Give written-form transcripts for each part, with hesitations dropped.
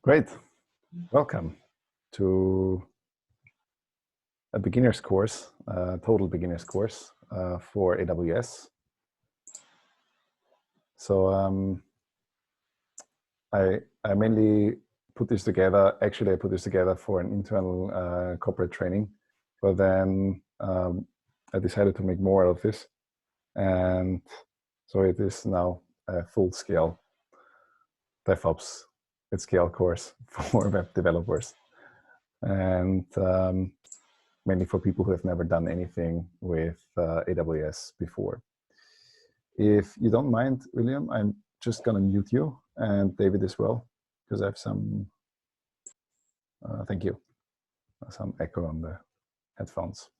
Great. Welcome to a beginner's course, total beginner's course for AWS. So I mainly put this together. Actually, I put this together for an internal corporate training, but then I decided to make more of this, and so it is now a full-scale DevOps at scale course for web developers, and mainly for people who have never done anything with AWS before. If you don't mind, William, I'm just going to mute you, and David as well, because I have some, thank you, some echo on the headphones.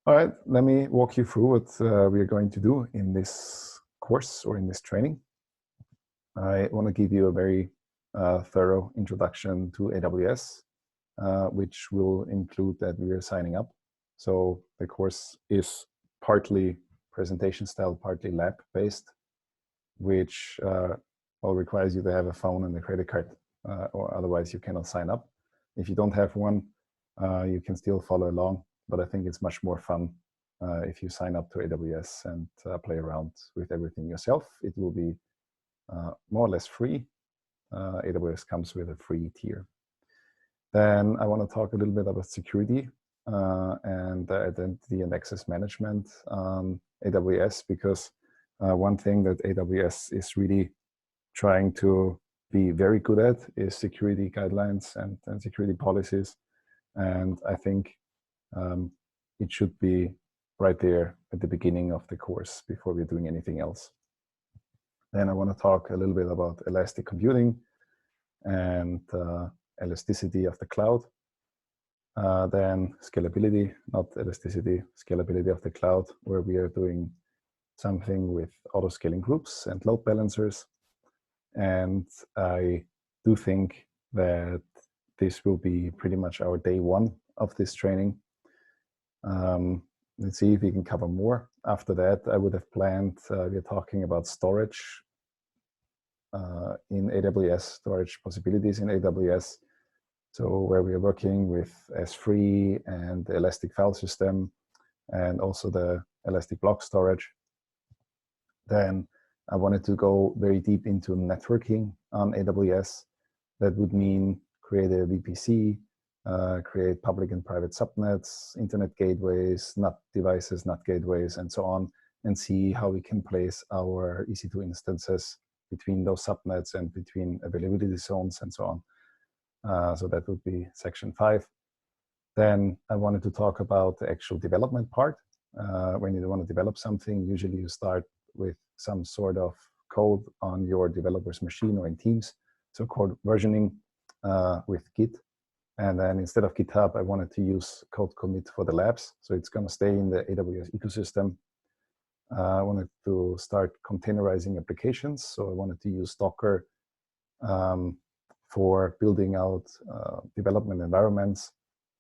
All right, let me walk you through what we are going to do in this course or in this training. I want to give you a very thorough introduction to AWS, which will include that we are signing up. So the course is partly presentation style, partly lab based, which requires you to have a phone and a credit card, or otherwise you cannot sign up. If you don't have one, you can still follow along, but I think it's much more fun if you sign up to AWS and play around with everything yourself. It will be more or less free. AWS comes with a free tier. Then I want to talk a little bit about security and identity and access management on AWS, because one thing that AWS is really trying to be very good at is security guidelines and security policies. And I think it should be right there at the beginning of the course before we're doing anything else. Then I want to talk a little bit about elastic computing and elasticity of the cloud. Then scalability, not elasticity, scalability of the cloud, where we are doing something with auto-scaling groups and load balancers. And I do think that this will be pretty much our day one of this training. Let's see if we can cover more. After that, I would have planned, we're talking about storage in AWS, storage possibilities in AWS. So where we are working with S3 and the Elastic file system and also the Elastic block storage. Then I wanted to go very deep into networking on AWS. That would mean create a VPC, create public and private subnets, internet gateways, NAT devices, NAT gateways, and so on, and see how we can place our EC2 instances between those subnets and between availability zones and so on. So that would be section 5. Then I wanted to talk about the actual development part. When you want to develop something, usually you start with some sort of code on your developer's machine or in Teams. So code versioning with Git. And then instead of GitHub, I wanted to use code commit for the labs. So it's going to stay in the AWS ecosystem. I wanted to start containerizing applications. So I wanted to use Docker for building out development environments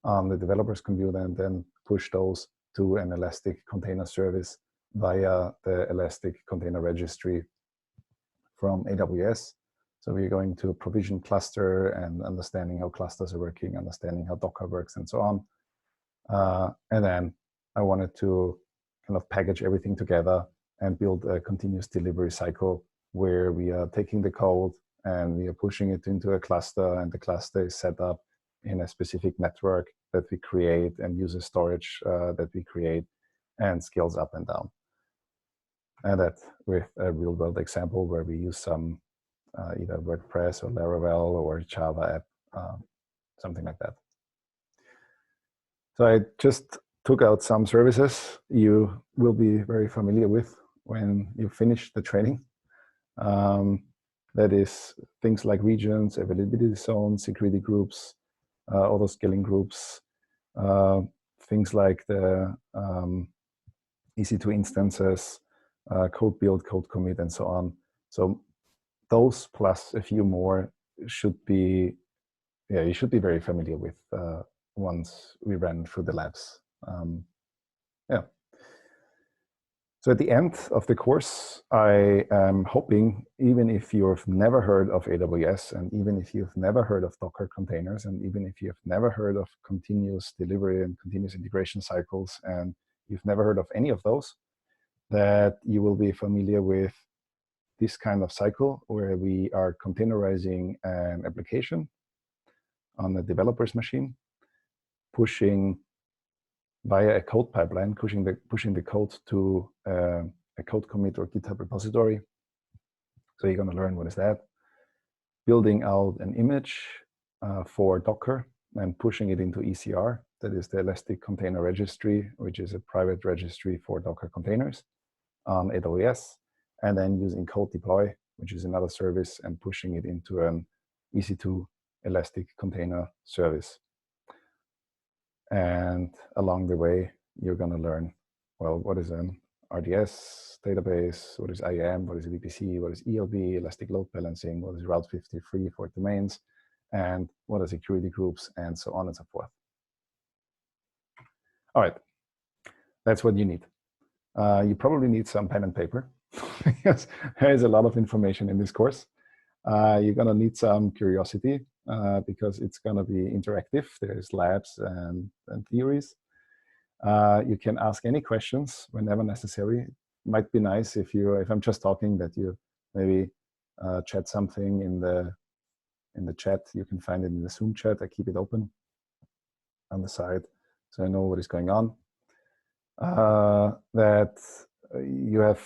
on the developer's computer and then push those to an Elastic container service via the Elastic Container Registry from AWS. So we're going to provision cluster and understanding how clusters are working, understanding how Docker works, and so on. And then I wanted to kind of package everything together and build a continuous delivery cycle where we are taking the code and we are pushing it into a cluster, and the cluster is set up in a specific network that we create and uses storage that we create and scales up and down. And that with a real-world example where we use some either WordPress or Laravel or Java app, something like that. So I just took out some services you will be very familiar with when you finish the training. That is things like regions, availability zones, security groups, auto-scaling groups, things like the EC2 instances, code build, code commit, and so on. So those plus a few more should be, you should be very familiar with once we ran through the labs. So at the end of the course, I am hoping, even if you've never heard of AWS, and even if you've never heard of Docker containers, and even if you've never heard of continuous delivery and continuous integration cycles, and you've never heard of any of those, that you will be familiar with this kind of cycle where we are containerizing an application on the developer's machine, pushing via a code pipeline, pushing the code to a code commit or GitHub repository. So you're going to learn what is that. Building out an image for Docker and pushing it into ECR, that is the Elastic Container Registry, which is a private registry for Docker containers on AWS, and then using code deploy, which is another service, and pushing it into an EC2 Elastic Container Service. And along the way, you're going to learn, well, what is an RDS database, what is IAM, what is VPC, what is ELB, Elastic Load Balancing, what is Route 53 for domains, and what are security groups, and so on and so forth. All right, that's what you need. You probably need some pen and paper, because there is a lot of information in this course. You're going to need some curiosity, because it's going to be interactive. There's labs and theories. You can ask any questions whenever necessary. It might be nice if I'm just talking, that you maybe chat something in the chat. You can find it in the Zoom chat. I keep it open on the side, so I know what is going on. That you have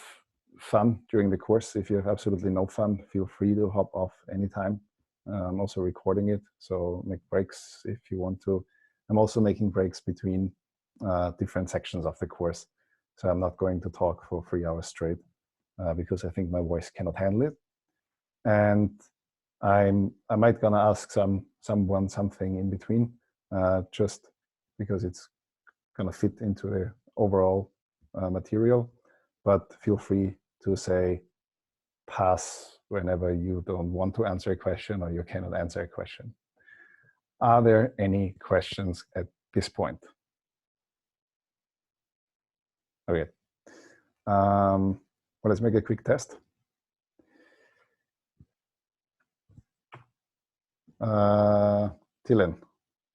fun during the course. If you have absolutely no fun, feel free to hop off anytime. I'm also recording it, so make breaks if you want to. I'm also making breaks between different sections of the course. So I'm not going to talk for 3 hours straight because I think my voice cannot handle it. And I might gonna ask someone something in between, just because it's gonna fit into the overall material. But feel free to say pass whenever you don't want to answer a question or you cannot answer a question. Are there any questions at this point? Okay. Well, let's make a quick test. Dylan,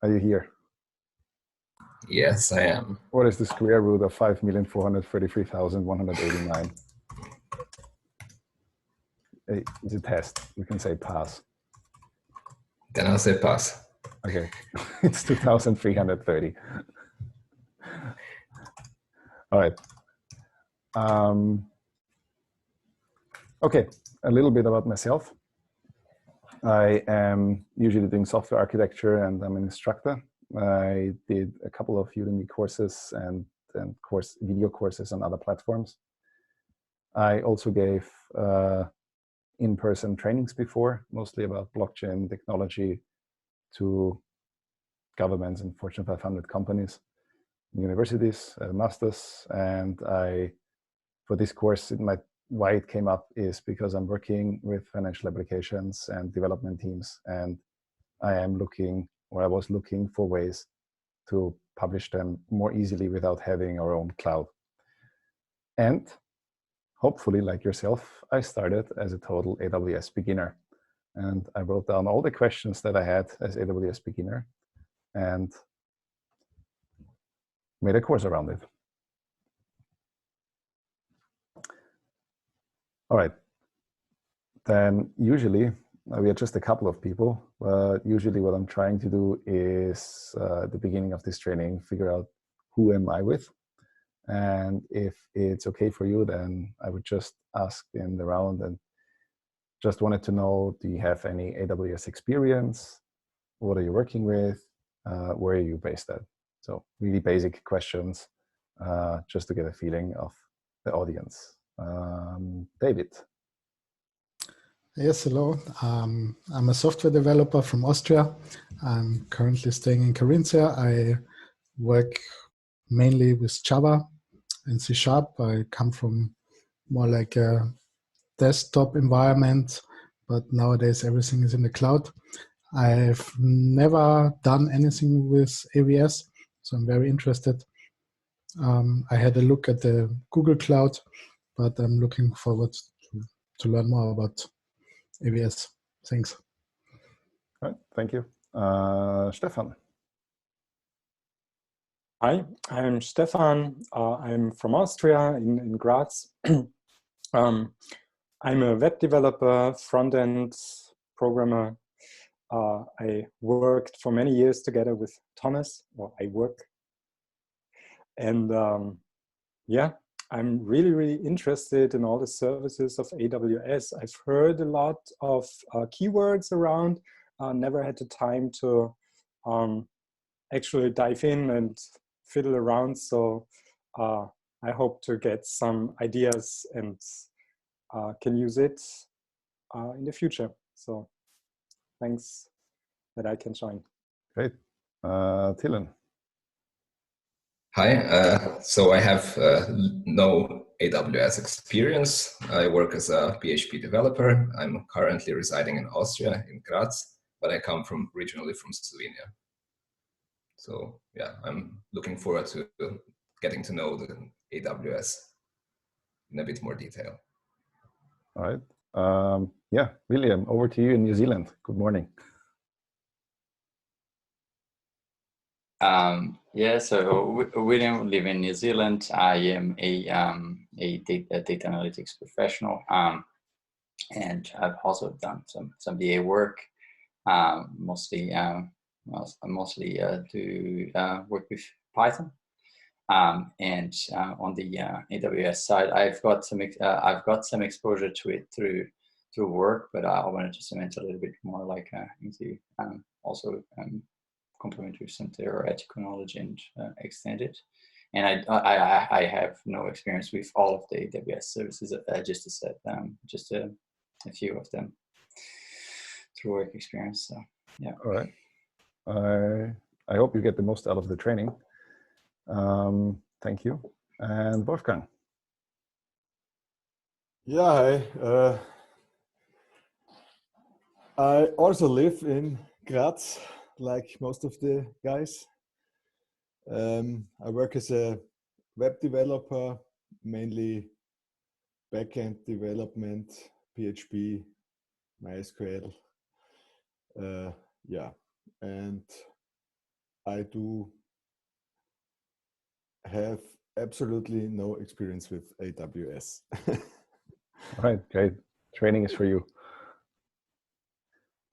are you here? Yes, I am. What is the square root of 5,433,189? It's a test. You can say pass. Then I'll say pass. Okay. It's 2,330. All right. Okay, a little bit about myself. I am usually doing software architecture, and I'm an instructor. I did a couple of Udemy courses and video courses on other platforms. I also gave in-person trainings before, mostly about blockchain technology to governments and Fortune 500 companies, universities, masters. And for this course, why it came up is because I'm working with financial applications and development teams, and I was looking for ways to publish them more easily without having our own cloud. And hopefully, like yourself, I started as a total AWS beginner. And I wrote down all the questions that I had as AWS beginner and made a course around it. All right. Then usually, we are just a couple of people, but usually what I'm trying to do is at the beginning of this training, figure out who am I with. And if it's okay for you, then I would just ask in the round and just wanted to know, do you have any AWS experience? What are you working with? Where are you based at? So really basic questions, just to get a feeling of the audience. David. Yes, hello. I'm a software developer from Austria. I'm currently staying in Carinthia. I work mainly with Java and C#. I come from more like a desktop environment, but nowadays everything is in the cloud. I've never done anything with AWS, so I'm very interested I had a look at the Google Cloud, but I'm looking forward to learn more about AWS. Thanks. All right, thank you. Stefan. Hi, I'm Stefan. I'm from Austria in Graz. I'm a web developer, front-end programmer. I worked for many years together with Thomas, or I work. And yeah, I'm really interested in all the services of AWS. I've heard a lot of keywords around, never had the time to actually dive in and fiddle around. So I hope to get some ideas and can use it in the future. So thanks that I can join. Great. Thielen. Hi, so I have no AWS experience. I work as a PHP developer. I'm currently residing in Austria, in Graz, but I come originally from Slovenia. So yeah, I'm looking forward to getting to know the AWS in a bit more detail. All right. Yeah, William, over to you in New Zealand. Good morning. Yeah, so William, live in New Zealand. I am a data analytics professional, and I've also done some BA work, mostly to work with Python. And on the AWS side, I've got some exposure to it through work, but I wanted to cement a little bit more like into also complement with some theoretical knowledge and extend it. And I have no experience with all of the AWS services, just to set just a few of them through work experience. So yeah. All right. I hope you get the most out of the training. Thank you. And Wolfgang. Yeah, hi. I also live in Graz, like most of the guys. I work as a web developer, mainly backend development, PHP, MySQL. Yeah, and I do have absolutely no experience with AWS. All right, great. Training is for you.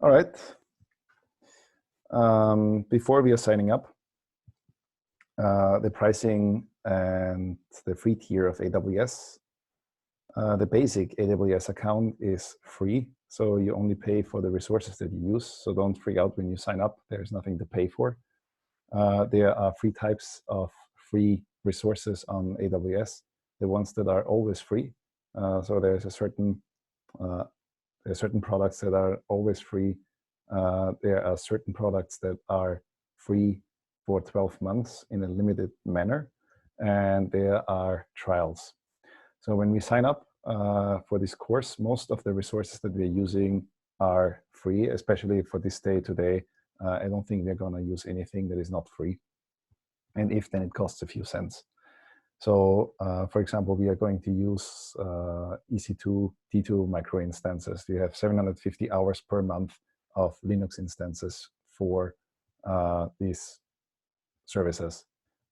All right. Before we are signing up, the pricing and the free tier of AWS. The basic AWS account is free, so you only pay for the resources that you use. So don't freak out when you sign up. There's nothing to pay for. There are three types of free resources on AWS. The ones that are always free. So there's certain products that are always free. There are certain products that are free for 12 months in a limited manner, and there are trials. So when we sign up for this course, most of the resources that we're using are free, especially for this day today. I don't think we're going to use anything that is not free. And if, then it costs a few cents. So, for example, we are going to use EC2 T2 micro instances. We have 750 hours per month of Linux instances for these services.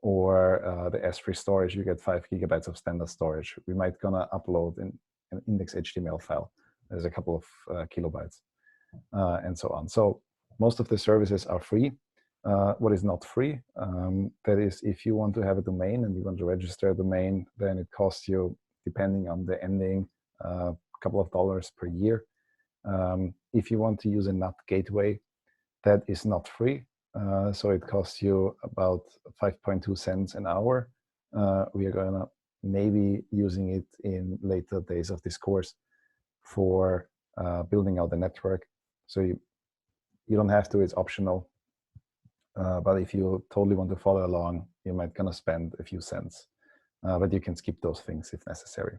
Or the S3 storage, you get 5 gigabytes of standard storage. We might gonna upload an index HTML file. There's a couple of kilobytes and so on. So most of the services are free. What is not free, that is, if you want to have a domain and you want to register a domain, then it costs you, depending on the ending, a couple of dollars per year. If you want to use a NAT gateway, that is not free. So it costs you about 5.2 cents an hour. We are gonna maybe using it in later days of this course for building out the network. So you don't have to, it's optional. But if you totally want to follow along, you might gonna spend a few cents. But you can skip those things if necessary.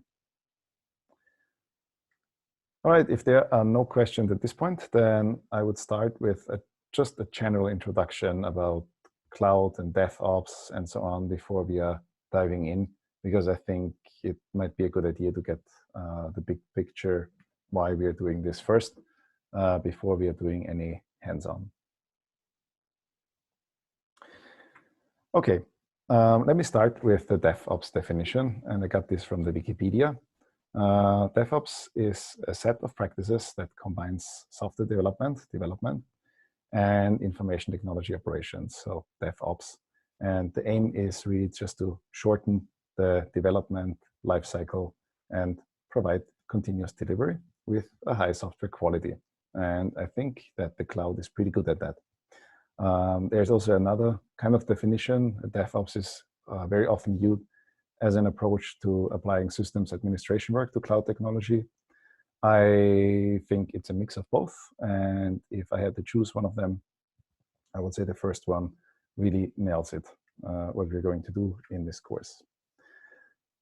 All right, if there are no questions at this point, then I would start with just a general introduction about cloud and DevOps and so on before we are diving in, because I think it might be a good idea to get the big picture why we are doing this first before we are doing any hands-on. Okay, let me start with the DevOps definition, and I got this from the Wikipedia. DevOps is a set of practices that combines software development, and information technology operations, so DevOps. And the aim is really just to shorten the development lifecycle and provide continuous delivery with a high software quality. And I think that the cloud is pretty good at that. There's also another kind of definition. DevOps is very often viewed as an approach to applying systems administration work to cloud technology. I think it's a mix of both. And if I had to choose one of them, I would say the first one really nails it, what we're going to do in this course.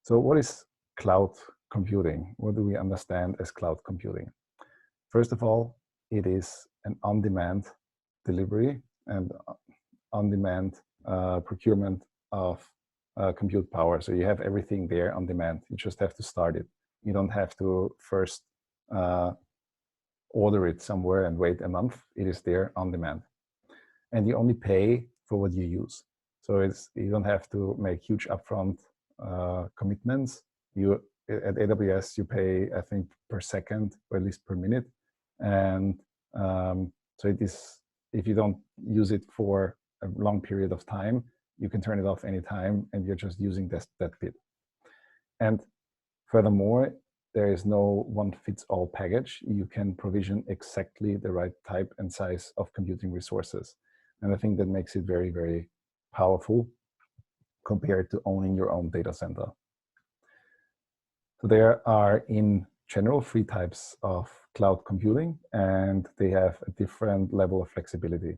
So what is cloud computing? What do we understand as cloud computing? First of all, it is an on-demand delivery and on-demand procurement of compute power. So you have everything there on demand. You just have to start it. You don't have to first order it somewhere and wait a month. It is there on demand. And you only pay for what you use. So you don't have to make huge upfront commitments. At AWS, you pay, I think, per second or at least per minute. And so it is, if you don't use it for a long period of time, you can turn it off anytime and you're just using that bit. And furthermore, there is no one-fits-all package. You can provision exactly the right type and size of computing resources. And I think that makes it very, very powerful compared to owning your own data center. So there are, in general, 3 types of cloud computing, and they have a different level of flexibility.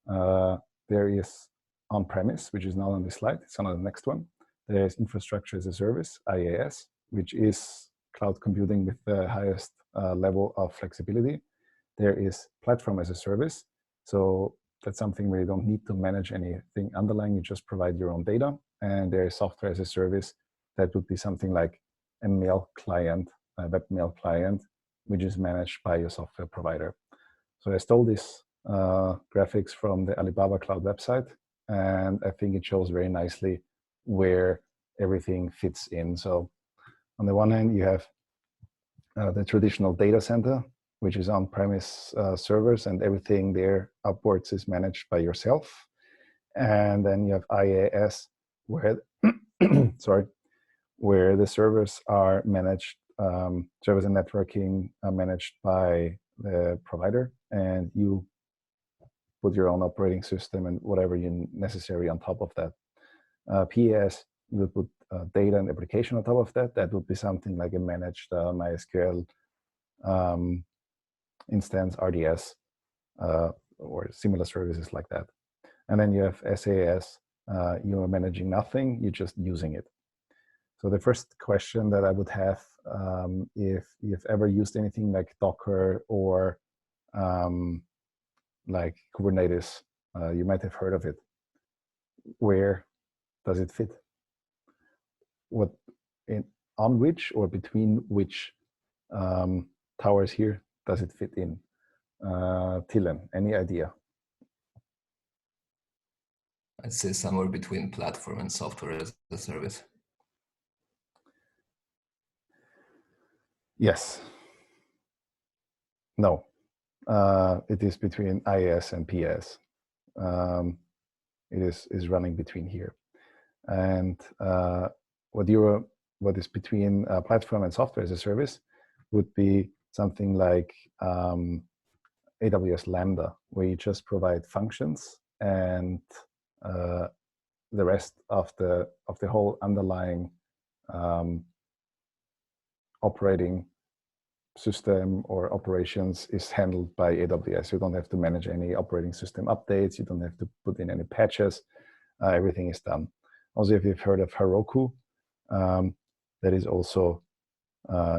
There is on-premise, which is not on this slide. It's on the next one. There's infrastructure as a service, IaaS, which is cloud computing with the highest level of flexibility. There is platform as a service. So that's something where you don't need to manage anything underlying. You just provide your own data. And there is software as a service. That would be something like a mail client, a web mail client, which is managed by your software provider. So I stole this graphics from the Alibaba Cloud website, and I think it shows very nicely where everything fits in. So on the one hand, you have the traditional data center, which is on-premise servers, and everything there upwards is managed by yourself. And then you have IaaS, where where the servers are managed, servers and networking are managed by the provider, and you put your own operating system and whatever you necessary on top of that. PaaS, you would put data and application on top of that. That would be something like a managed MySQL instance, RDS, or similar services like that. And then you have SaaS. You are managing nothing, you're just using it. So the first question that I would have, if you've ever used anything like Docker or like Kubernetes, you might have heard of it. Where does it fit? On which or between which towers here does it fit in? Tilen, any idea? I'd say somewhere between platform and software as a service. Yes. No. It is between IaaS and PaaS. It is running between here. And what is between platform and software as a service would be something like AWS Lambda, where you just provide functions and the rest of the whole underlying operating system or operations is handled by AWS. You don't have to manage any operating system updates. You don't have to put in any patches. Everything is done. Also, if you've heard of Heroku, that is also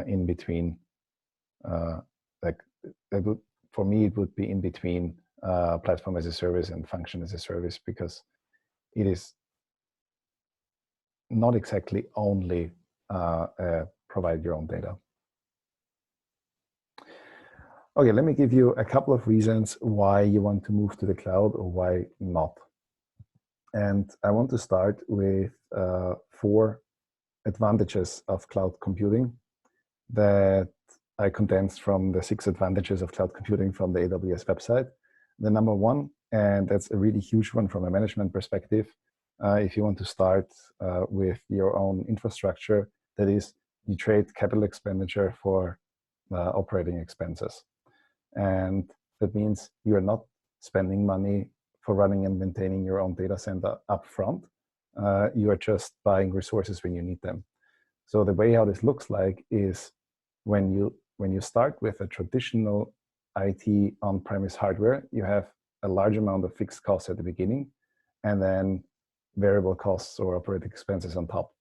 in between. For me, it would be in between platform as a service and function as a service, because it is not exactly only provide your own data. Okay, let me give you a couple of reasons why you want to move to the cloud or why not. And I want to start with 4 advantages of cloud computing that I condensed from the 6 advantages of cloud computing from the AWS website. The number 1, and that's a really huge one from a management perspective, if you want to start with your own infrastructure, that is, you trade capital expenditure for operating expenses. And that means you are not spending money for running and maintaining your own data center up front. You are just buying resources when you need them. So the way how this looks like is when you start with a traditional IT on-premise hardware, you have a large amount of fixed costs at the beginning, and then variable costs or operating expenses on top.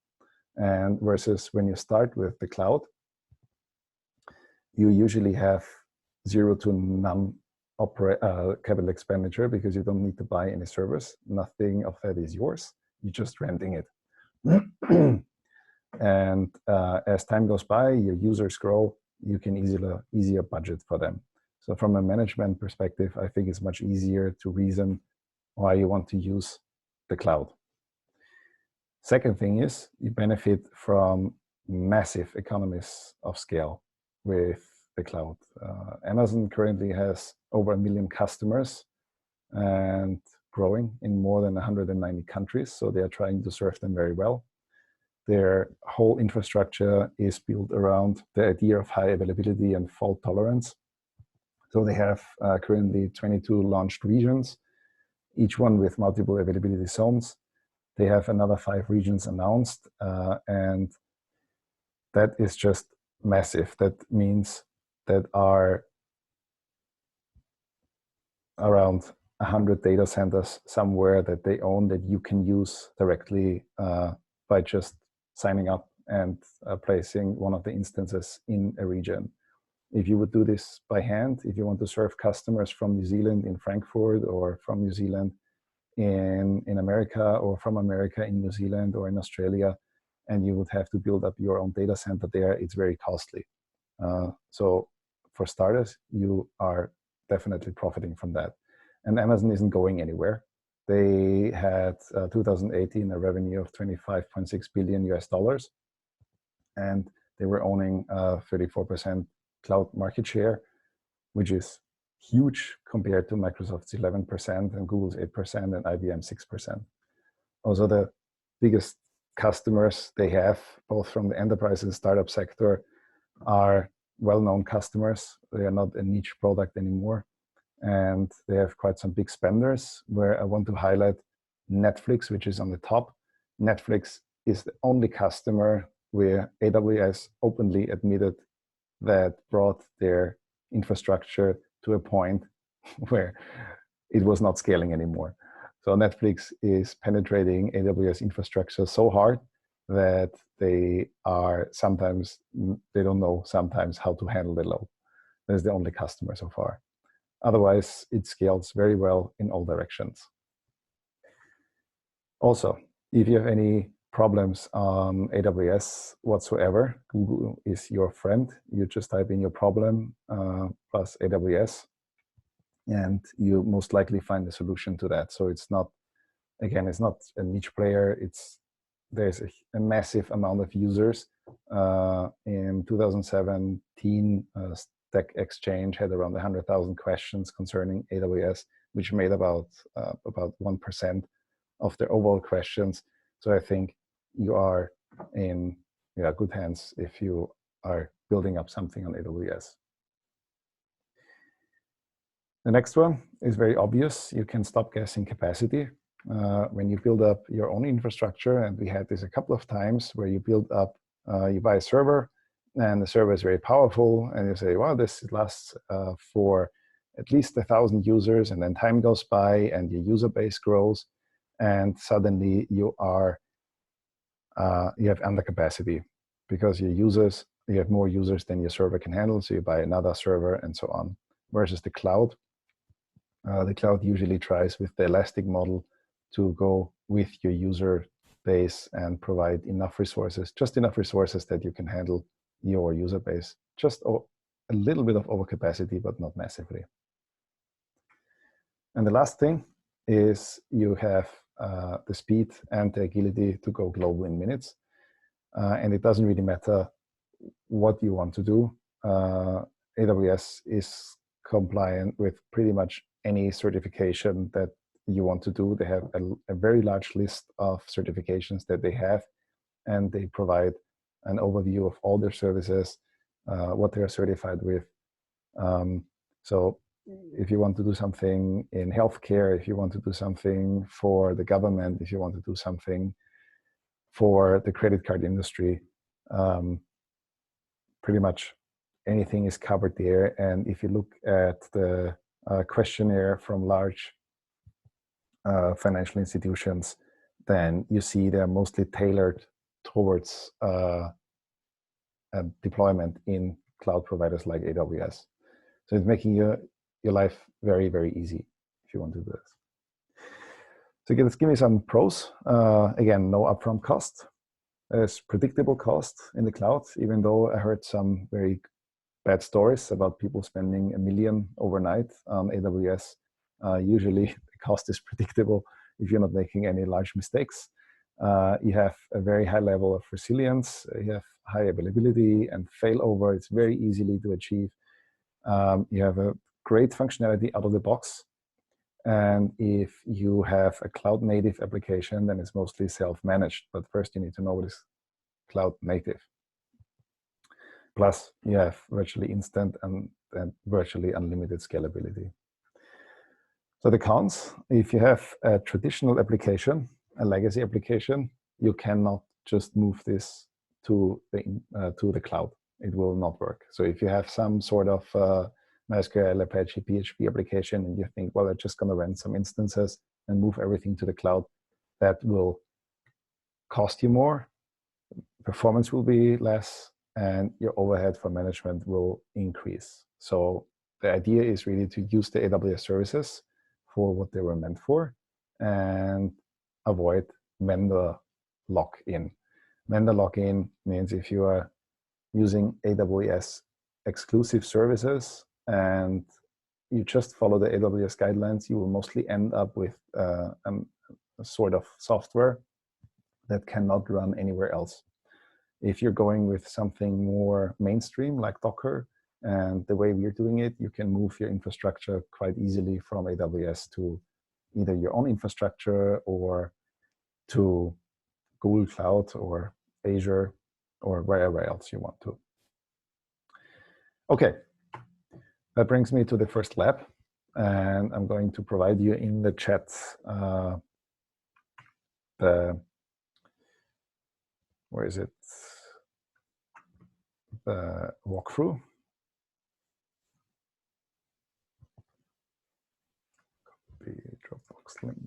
And versus when you start with the cloud, you usually have 0 to none capital expenditure because you don't need to buy any servers. Nothing of that is yours. You're just renting it. And as time goes by, your users grow, you can easier budget for them. So from a management perspective, I think it's much easier to reason why you want to use the cloud. Second thing is you benefit from massive economies of scale with the cloud. Amazon currently has over 1 million customers and growing in more than 190 countries. So they are trying to serve them very well. Their whole infrastructure is built around the idea of high availability and fault tolerance. So they have currently 22 launched regions, each one with multiple availability zones. They have another 5 regions announced, and that is just massive. That means that are around 100 data centers somewhere that they own that you can use directly by just signing up and placing one of the instances in a region. If you would do this by hand, if you want to serve customers from New Zealand in Frankfurt, or from New Zealand in America, or from America in New Zealand or in Australia, and you would have to build up your own data center there, it's very costly. So for starters, you are definitely profiting from that. And Amazon isn't going anywhere. They had 2018 a revenue of $25.6 billion US, and they were owning 34% cloud market share, which is huge compared to Microsoft's 11% and Google's 8% and IBM's 6%. Also, the biggest customers they have, both from the enterprise and startup sector, are well-known customers. They are not a niche product anymore. And they have quite some big spenders, where I want to highlight Netflix, which is on the top. Netflix is the only customer where AWS openly admitted that brought their infrastructure to a point where it was not scaling anymore. So Netflix is penetrating AWS infrastructure so hard that they don't know sometimes how to handle the load. That's the only customer so far. Otherwise, it scales very well in all directions. Also, if you have any problems on AWS whatsoever, Google is your friend. You just type in your problem plus AWS, and you most likely find a solution to that. So it's not, again, it's not a niche player. There's a massive amount of users. In 2017, Stack Exchange had around 100,000 questions concerning AWS, which made about 1% of their overall questions. So I think you are in good hands if you are building up something on AWS. The next one is very obvious. You can stop guessing capacity. When you build up your own infrastructure, and we had this a couple of times, where you build up, you buy a server, and the server is very powerful, and you say, well, this lasts for at least 1,000 users, and then time goes by and your user base grows, and suddenly you have under capacity because you have more users than your server can handle, so you buy another server and so on. Versus the cloud usually tries with the elastic model to go with your user base and provide enough resources, just enough resources that you can handle your user base. Just a little bit of overcapacity, but not massively. And the last thing is you have the speed and the agility to go global in minutes. And it doesn't really matter what you want to do. AWS is compliant with pretty much any certification that you want to do. They have a very large list of certifications that they have, and they provide an overview of all their services, what they are certified with. So if you want to do something in healthcare, if you want to do something for the government, if you want to do something for the credit card industry, pretty much anything is covered there. And if you look at the questionnaire from large financial institutions, then you see they're mostly tailored towards deployment in cloud providers like AWS. So it's making your life very, very easy if you want to do this. So let's give me some pros. Again, no upfront cost. There's predictable cost in the cloud, even though I heard some very bad stories about people spending $1 million overnight on AWS. Usually the cost is predictable if you're not making any large mistakes. You have a very high level of resilience. You have high availability and failover. It's very easily to achieve. You have a great functionality out of the box. And if you have a cloud native application, then it's mostly self-managed. But first you need to know what is cloud native. Plus you have virtually instant and virtually unlimited scalability. So the cons, if you have a traditional application, a legacy application, you cannot just move this to the cloud. It will not work. So if you have some sort of MySQL, Apache, PHP application, and you think, well, I'm just going to rent some instances and move everything to the cloud, that will cost you more, performance will be less, and your overhead for management will increase. So the idea is really to use the AWS services for what they were meant for and avoid vendor lock-in. Vendor lock-in means if you are using AWS exclusive services and you just follow the AWS guidelines, you will mostly end up with a sort of software that cannot run anywhere else. If you're going with something more mainstream like Docker, and the way we're doing it, you can move your infrastructure quite easily from AWS to either your own infrastructure or to Google Cloud or Azure or wherever else you want to. Okay, that brings me to the first lab, and I'm going to provide you in the chat where is it? The walkthrough. Copy Dropbox link.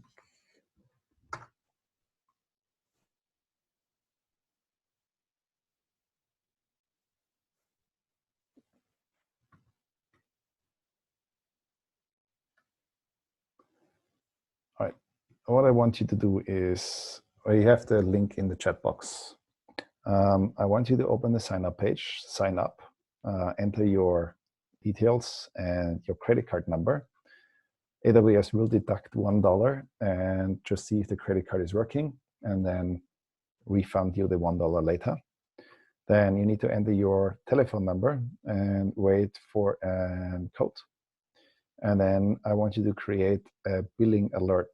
All right. What I want you to do is, you have the link in the chat box. I want you to open the sign up page, sign up, enter your details and your credit card number. AWS will deduct $1 and just see if the credit card is working, and then refund you the $1 later. Then you need to enter your telephone number and wait for a code. And then I want you to create a billing alert.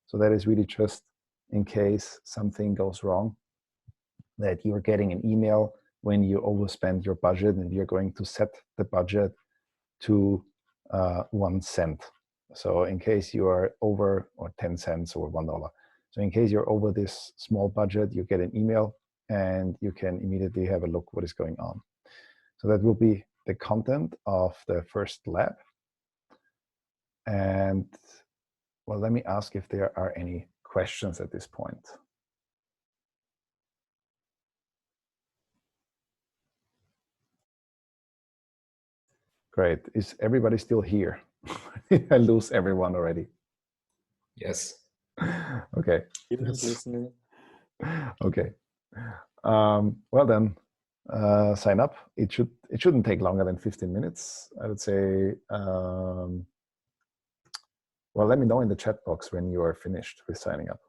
So that is really just in case something goes wrong, that you're getting an email when you overspend your budget and you're going to set the budget to 1 cent. So in case you are over, or 10 cents or $1. So in case you're over this small budget, you get an email and you can immediately have a look what is going on. So that will be the content of the first lab. And well, let me ask if there are any questions at this point. Great. Is everybody still here? I lose everyone already. Yes. Okay. Even listening. Okay. Well then, sign up. It shouldn't take longer than 15 minutes. I would say. Well, let me know in the chat box when you are finished with signing up.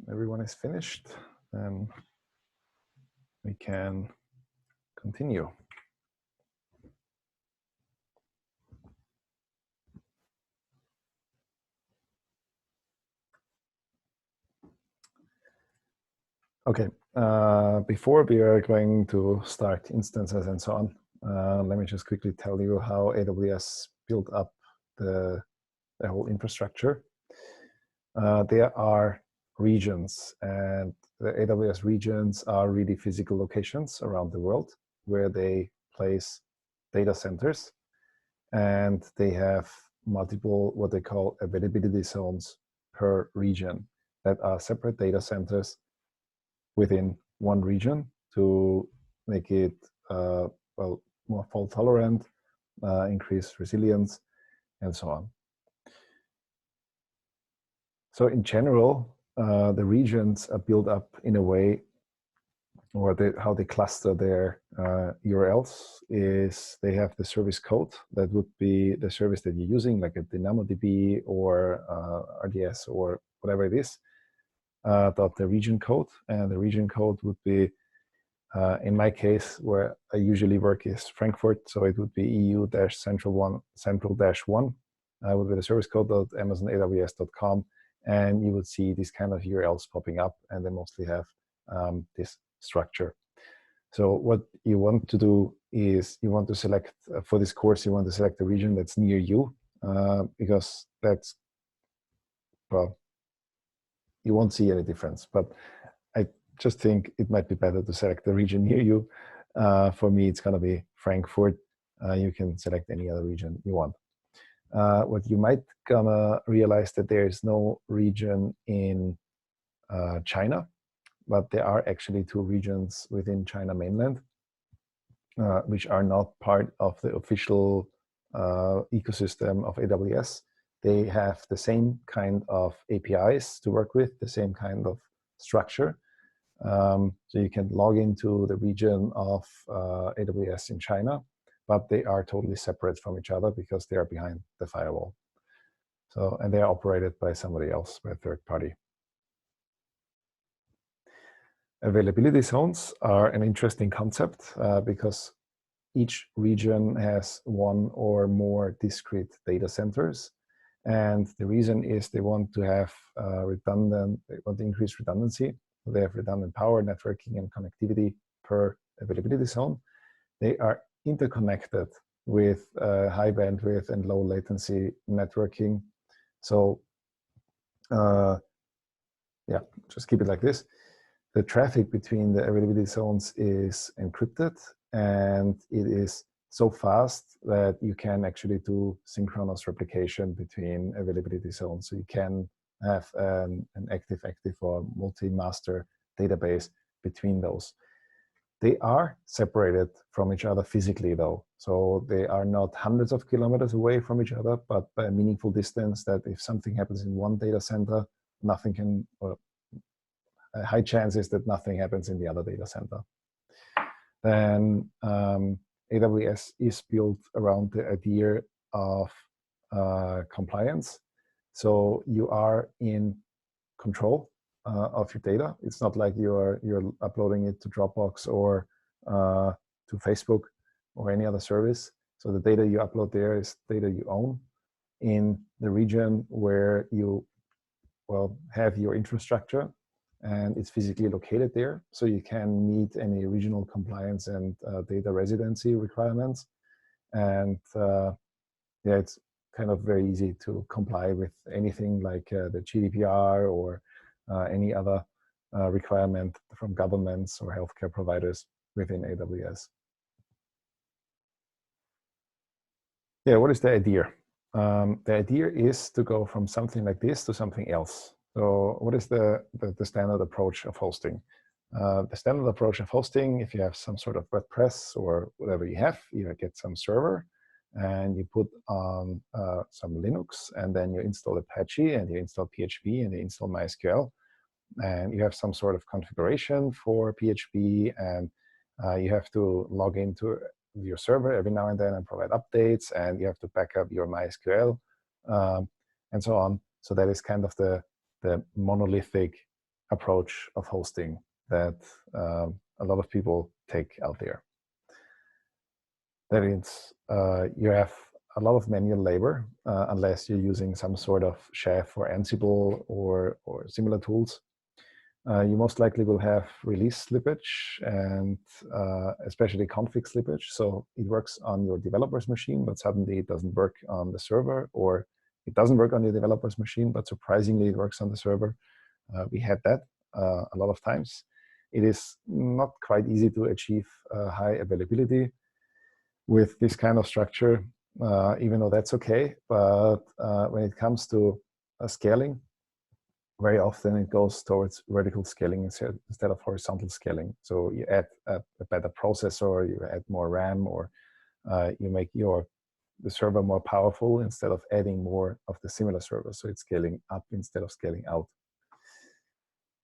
Everyone is finished, then we can continue. Okay, before we are going to start instances and so on, let me just quickly tell you how AWS built up the whole infrastructure. There are regions, and the AWS regions are really physical locations around the world where they place data centers, and they have multiple what they call availability zones per region that are separate data centers within one region to make it well, more fault tolerant, increase resilience, and so on. So in general, the regions are built up in a way, or how they cluster their URLs is they have the service code that would be the service that you're using, like a DynamoDB or RDS or whatever it is, dot the region code. And the region code would be, in my case, where I usually work is Frankfurt, so it would be EU-central-1 would be the service code.amazonaws.com, and you would see these kind of URLs popping up, and they mostly have this structure. So what you want to do is you want to select, for this course, you want to select the region that's near you, because that's, well, you won't see any difference. But I just think it might be better to select the region near you. For me, it's going to be Frankfurt. You can select any other region you want. What you might gonna realize that there is no region in China, but there are actually 2 regions within China mainland, which are not part of the official ecosystem of AWS. They have the same kind of APIs to work with, the same kind of structure. So you can log into the region of AWS in China, but they are totally separate from each other because they are behind the firewall. So, and they are operated by somebody else, by a third party. Availability zones are an interesting concept because each region has 1 or more discrete data centers. And the reason is they want to have they want to increase redundancy. So they have redundant power, networking, and connectivity per availability zone. They are interconnected with high bandwidth and low latency networking. So yeah, just keep it like this. The traffic between the availability zones is encrypted, and it is so fast that you can actually do synchronous replication between availability zones. So you can have an active or multi-master database between those. They are separated from each other physically though. So they are not hundreds of kilometers away from each other, but by a meaningful distance that if something happens in one data center, nothing can, or a high chance is that nothing happens in the other data center. Then AWS is built around the idea of compliance. So you are in control of your data. It's not like you're uploading it to Dropbox or to Facebook or any other service. So the data you upload there is data you own in the region where you have your infrastructure, and it's physically located there. So you can meet any regional compliance and data residency requirements. And yeah, it's kind of very easy to comply with anything like the GDPR or any other requirement from governments or healthcare providers within AWS. Yeah, what is the idea? The idea is to go from something like this to something else. So what is the standard approach of hosting? The standard approach of hosting, if you have some sort of WordPress or whatever you have, you get some server and you put on some Linux, and then you install Apache and you install PHP and you install MySQL, and you have some sort of configuration for PHP, and you have to log into your server every now and then and provide updates, and you have to back up your MySQL and so on. So that is kind of the monolithic approach of hosting that a lot of people take out there. That means you have a lot of manual labor unless you're using some sort of Chef or Ansible or similar tools. You most likely will have release slippage and especially config slippage. So it works on your developer's machine, but suddenly it doesn't work on the server, or it doesn't work on your developer's machine, but surprisingly it works on the server. We had that a lot of times. It is not quite easy to achieve high availability. with this kind of structure, even though that's okay. But when it comes to scaling, very often it goes towards vertical scaling instead of horizontal scaling. So you add a better processor, you add more RAM, or you make the server more powerful instead of adding more of the similar server. So it's scaling up instead of scaling out.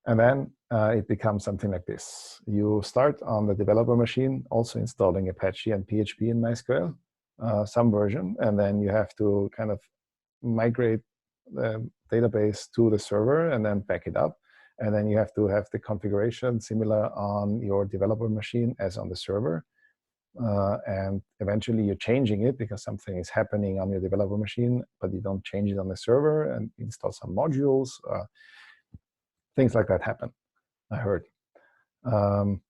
And then it becomes something like this. You start on the developer machine, also installing Apache and PHP in MySQL, some version, and then you have to kind of migrate the database to the server and then back it up. And then you have to have the configuration similar on your developer machine as on the server. And eventually you're changing it because something is happening on your developer machine, but you don't change it on the server and install some modules. Things like that happen, I heard. And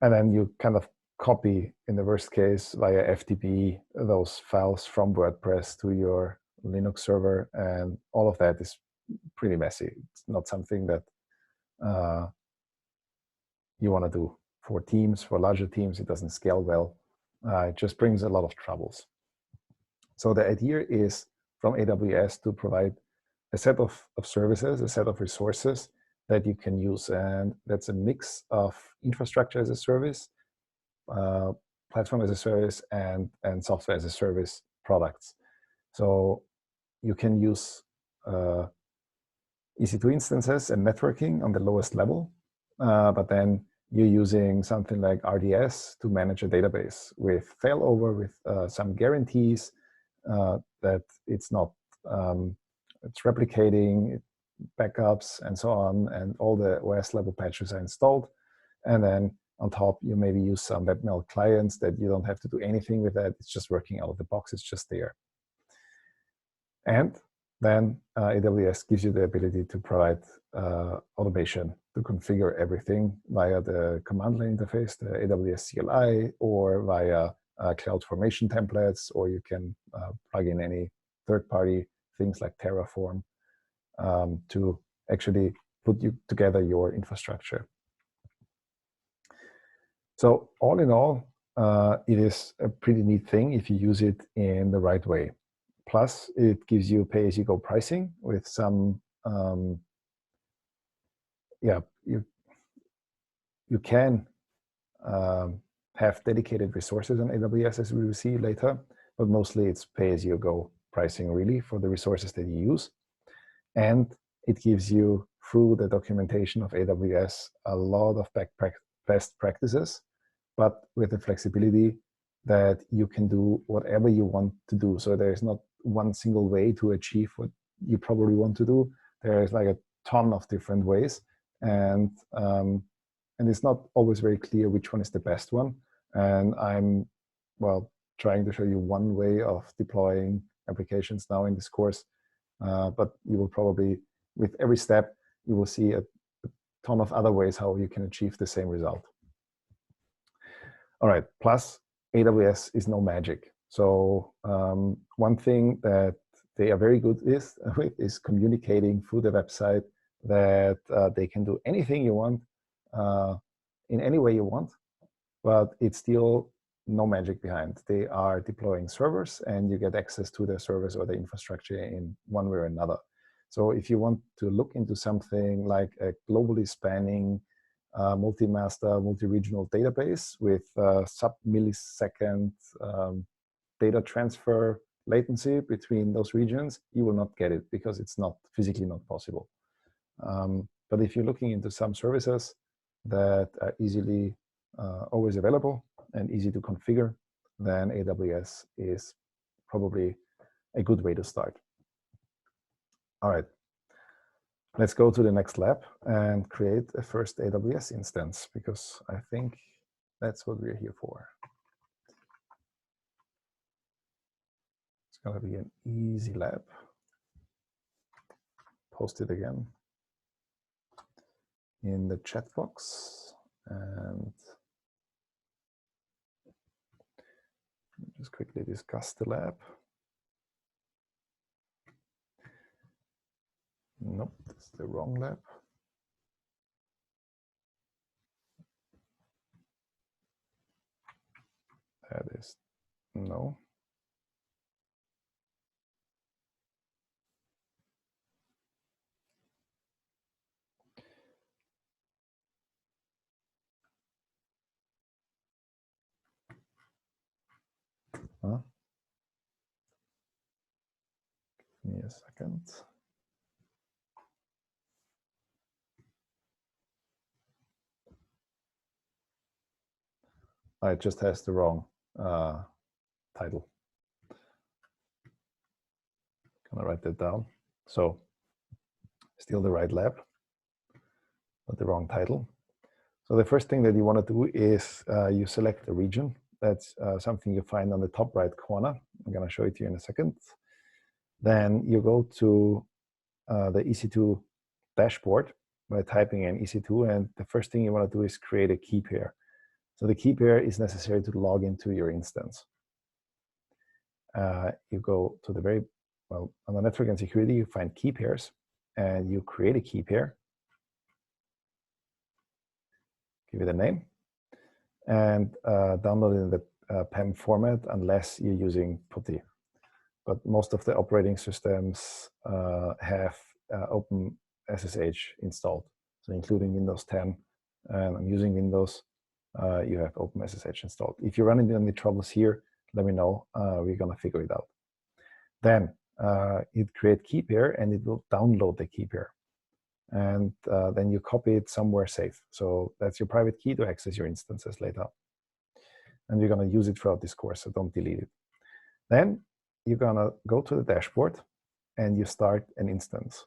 then you kind of copy, in the worst case, via FTP, those files from WordPress to your Linux server, and all of that is pretty messy. It's not something that you want to do for teams, for larger teams. It doesn't scale well. It just brings a lot of troubles. So the idea is from AWS to provide a set of services, a set of resources that you can use. And that's a mix of infrastructure as a service, platform as a service, and software as a service products. So you can use EC2 instances and networking on the lowest level, but then you're using something like RDS to manage a database with failover, with some guarantees that it's not, it's replicating, backups, and so on, and all the OS level patches are installed. And then on top, you maybe use some webmail clients that you don't have to do anything with that. It's just working out of the box. It's just there. And then AWS gives you the ability to provide automation to configure everything via the command line interface, the AWS CLI, or via CloudFormation templates, or you can plug in any third-party things like Terraform to actually put together your infrastructure. So all in all, it is a pretty neat thing if you use it in the right way. Plus, it gives you pay-as-you-go pricing with some, you can have dedicated resources on AWS, as we will see later, but mostly it's pay-as-you-go pricing really for the resources that you use. And it gives you, through the documentation of AWS, a lot of best practices, but with the flexibility that you can do whatever you want to do. So there's not one single way to achieve what you probably want to do. There's like a ton of different ways, and it's not always very clear which one is the best one. And I'm, well, trying to show you one way of deploying applications now in this course, but you will probably, with every step, you will see a ton of other ways how you can achieve the same result. All right, plus AWS is no magic. So one thing that they are very good with is communicating through the website that they can do anything you want in any way you want, but it's still no magic behind. They are deploying servers and you get access to the servers or the infrastructure in one way or another. So if you want to look into something like a globally spanning multi-master, multi-regional database with sub-millisecond data transfer latency between those regions, you will not get it because it's not physically not possible. But if you're looking into some services that are easily always available and easy to configure, then AWS is probably a good way to start. All right, let's go to the next lab and create a first AWS instance, because I think that's what we're here for. It's going to be an easy lab. Post it again in the chat box, and just quickly discuss the lab. Nope, that's the wrong lab. That is No. Huh? Give me a second. It just has the wrong title. Gonna write that down. So still the right lab, but the wrong title. So the first thing that you want to do is you select a region. That's something you find on the top right corner. I'm gonna show it to you in a second. Then you go to the EC2 dashboard by typing in EC2, and the first thing you want to do is create a key pair. So the key pair is necessary to log into your instance. You go to the very, well, on the network and security, you find key pairs, and you create a key pair. Give it a name, and download it in the PEM format unless you're using PuTTY. But most of the operating systems have OpenSSH installed. So including Windows 10, and I'm using Windows, you have OpenSSH installed. If you run into any troubles here, let me know. We're gonna figure it out. Then you create key pair, and it will download the key pair. And then you copy it somewhere safe. So that's your private key to access your instances later. And we're gonna use it throughout this course, so don't delete it. Then you're gonna go to the dashboard and you start an instance.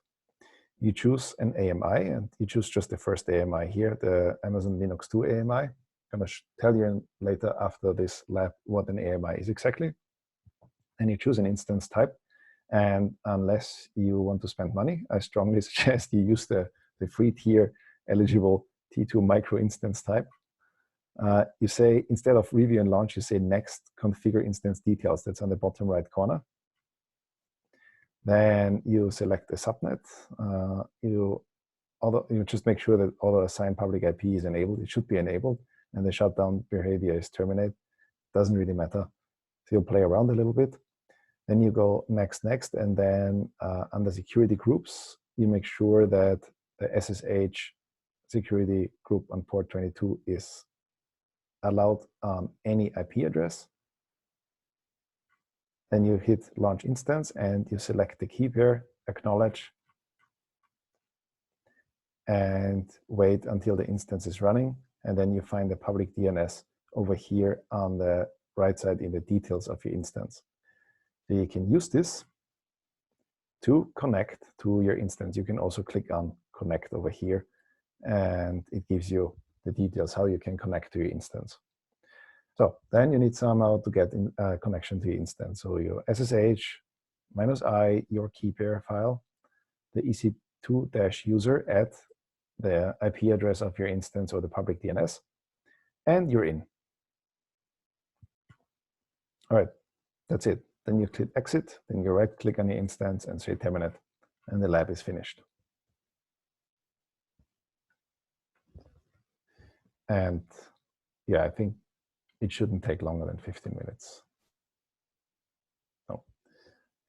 You choose an AMI, and you choose just the first AMI here, the Amazon Linux 2 AMI. I'm gonna tell you later after this lab what an AMI is exactly. And you choose an instance type. And unless you want to spend money, I strongly suggest you use the free tier eligible T2 micro instance type. You say, instead of review and launch, you say next, configure instance details. That's on the bottom right corner. Then you select the subnet. You just make sure that auto assign public IP is enabled. It should be enabled, and the shutdown behavior is terminate. Doesn't really matter. So you'll play around a little bit. Then you go next, and then under security groups, you make sure that the SSH security group on port 22 is allowed on any IP address. Then you hit launch instance, and you select the key pair, acknowledge, and wait until the instance is running. And then you find the public DNS over here on the right side in the details of your instance. So you can use this to connect to your instance. You can also click on connect over here, and it gives you the details how you can connect to your instance. So then you need somehow to get in connection to your instance. So your SSH -i, your key pair file, the EC2-user at the IP address of your instance or the public DNS, and you're in. All right, that's it. Then you click exit, then you right click on your instance and say terminate, and the lab is finished. And yeah, I think it shouldn't take longer than 15 minutes. No.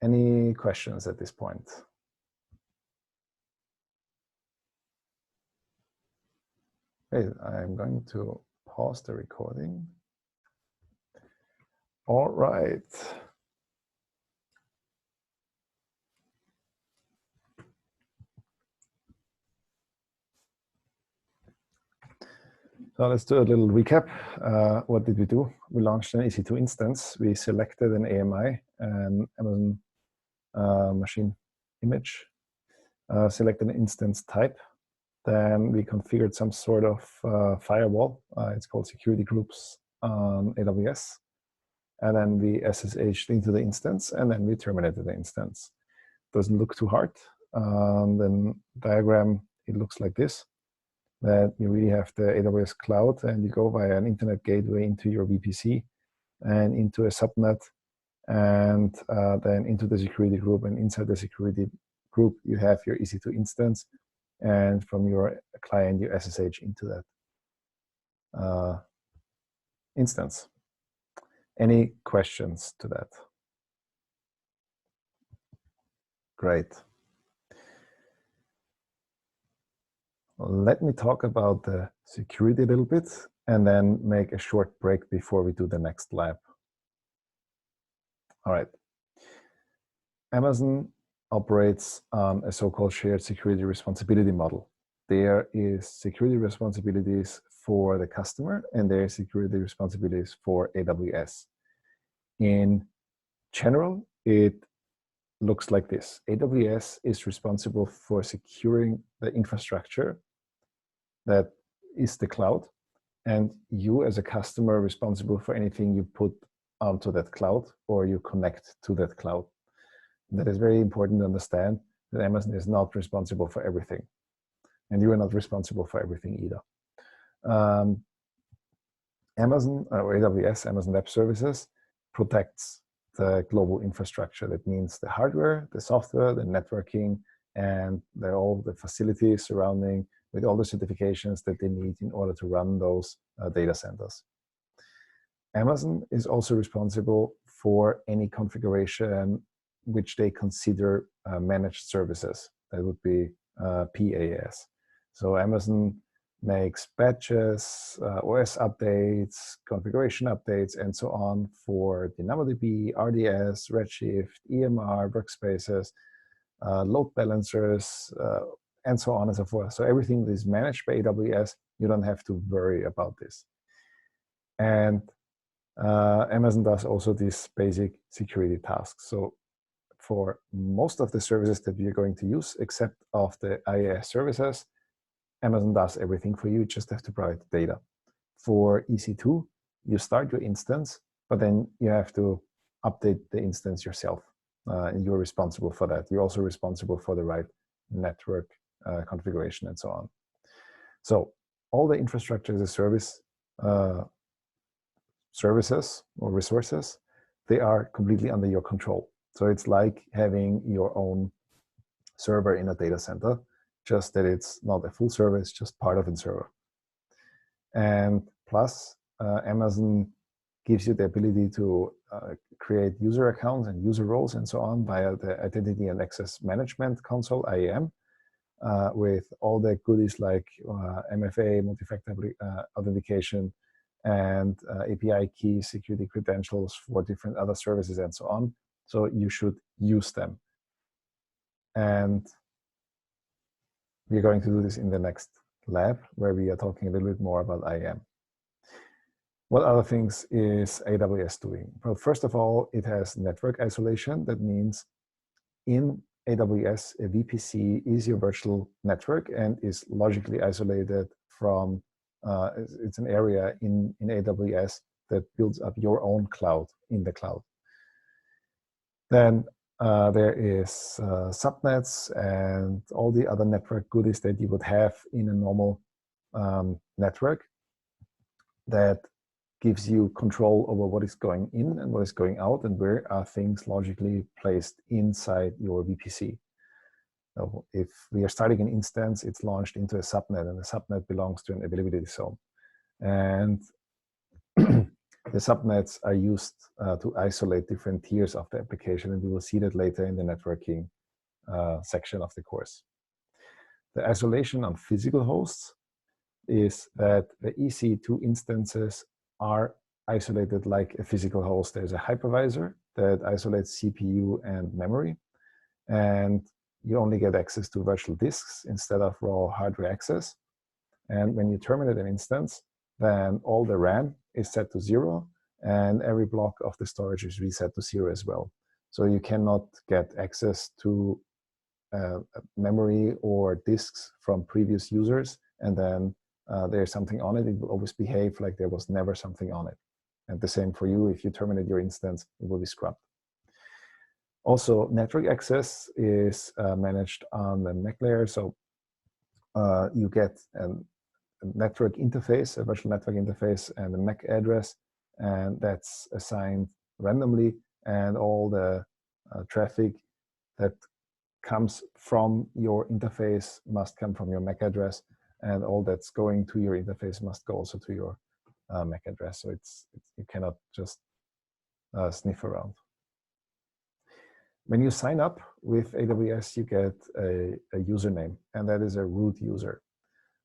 Any questions at this point? Okay, I'm going to pause the recording. All right. So let's do a little recap. What did we do? We launched an EC2 instance. We selected an AMI, an Amazon machine image, selected an instance type. Then we configured some sort of firewall. It's called security groups on AWS. And then we SSH'd into the instance, and then we terminated the instance. Doesn't look too hard. Then diagram, it looks like this. That you really have the AWS cloud, and you go via an internet gateway into your VPC and into a subnet, and then into the security group. And inside the security group, you have your EC2 instance, and from your client, you SSH into that instance. Any questions to that? Great. Let me talk about the security a little bit and then make a short break before we do the next lab. All right. Amazon operates on a so-called shared security responsibility model. There is security responsibilities for the customer and there are security responsibilities for AWS. In general, it looks like this. AWS is responsible for securing the infrastructure that is the cloud, and you as a customer are responsible for anything you put onto that cloud or you connect to that cloud. That is very important to understand that Amazon is not responsible for everything, and you are not responsible for everything either. Amazon or AWS, Amazon Web Services, protects the global infrastructure. That means the hardware, the software, the networking, and all the facilities surrounding with all the certifications that they need in order to run those data centers. Amazon is also responsible for any configuration which they consider managed services. That would be PaaS. So Amazon makes batches, OS updates, configuration updates, and so on for DynamoDB, RDS, Redshift, EMR, workspaces, load balancers, and so on and so forth. So everything that is managed by AWS, you don't have to worry about this. And Amazon does also these basic security tasks. So for most of the services that we are going to use, except of the IaaS services, Amazon does everything for you. You just have to provide the data. For EC2, you start your instance, but then you have to update the instance yourself. And you're responsible for that. You're also responsible for the right network configuration and so on. So all the infrastructure as a service services or resources, they are completely under your control. So it's like having your own server in a data center, just that it's not a full server, it's just part of a server. And plus, Amazon gives you the ability to create user accounts and user roles and so on via the Identity and Access Management Console, IAM, with all the goodies like MFA, multi-factor authentication, and API keys, security credentials for different other services and so on. So you should use them. And we're going to do this in the next lab, where we are talking a little bit more about IAM. What other things is AWS doing? Well, first of all, it has network isolation. That means in AWS, a VPC is your virtual network and is logically isolated from, it's an area in AWS that builds up your own cloud in the cloud. Then there is subnets and all the other network goodies that you would have in a normal network that gives you control over what is going in and what is going out and where are things logically placed inside your VPC. So if we are starting an instance, it's launched into a subnet, and the subnet belongs to an availability zone. And the subnets are used to isolate different tiers of the application, and we will see that later in the networking section of the course. The isolation on physical hosts is that the EC2 instances are isolated like a physical host. There's a hypervisor that isolates CPU and memory, and you only get access to virtual disks instead of raw hardware access. And when you terminate an instance, then all the RAM is set to 0, and every block of the storage is reset to 0 as well. So you cannot get access to memory or disks from previous users, and then there's something on it. It will always behave like there was never something on it. And the same for you. If you terminate your instance, it will be scrubbed. Also, network access is managed on the MAC layer. So you get a network interface, a virtual network interface, and a MAC address, and that's assigned randomly, and all the traffic that comes from your interface must come from your MAC address, and all that's going to your interface must go also to your MAC address. So you cannot just sniff around. When you sign up with AWS, you get a username, and that is a root user.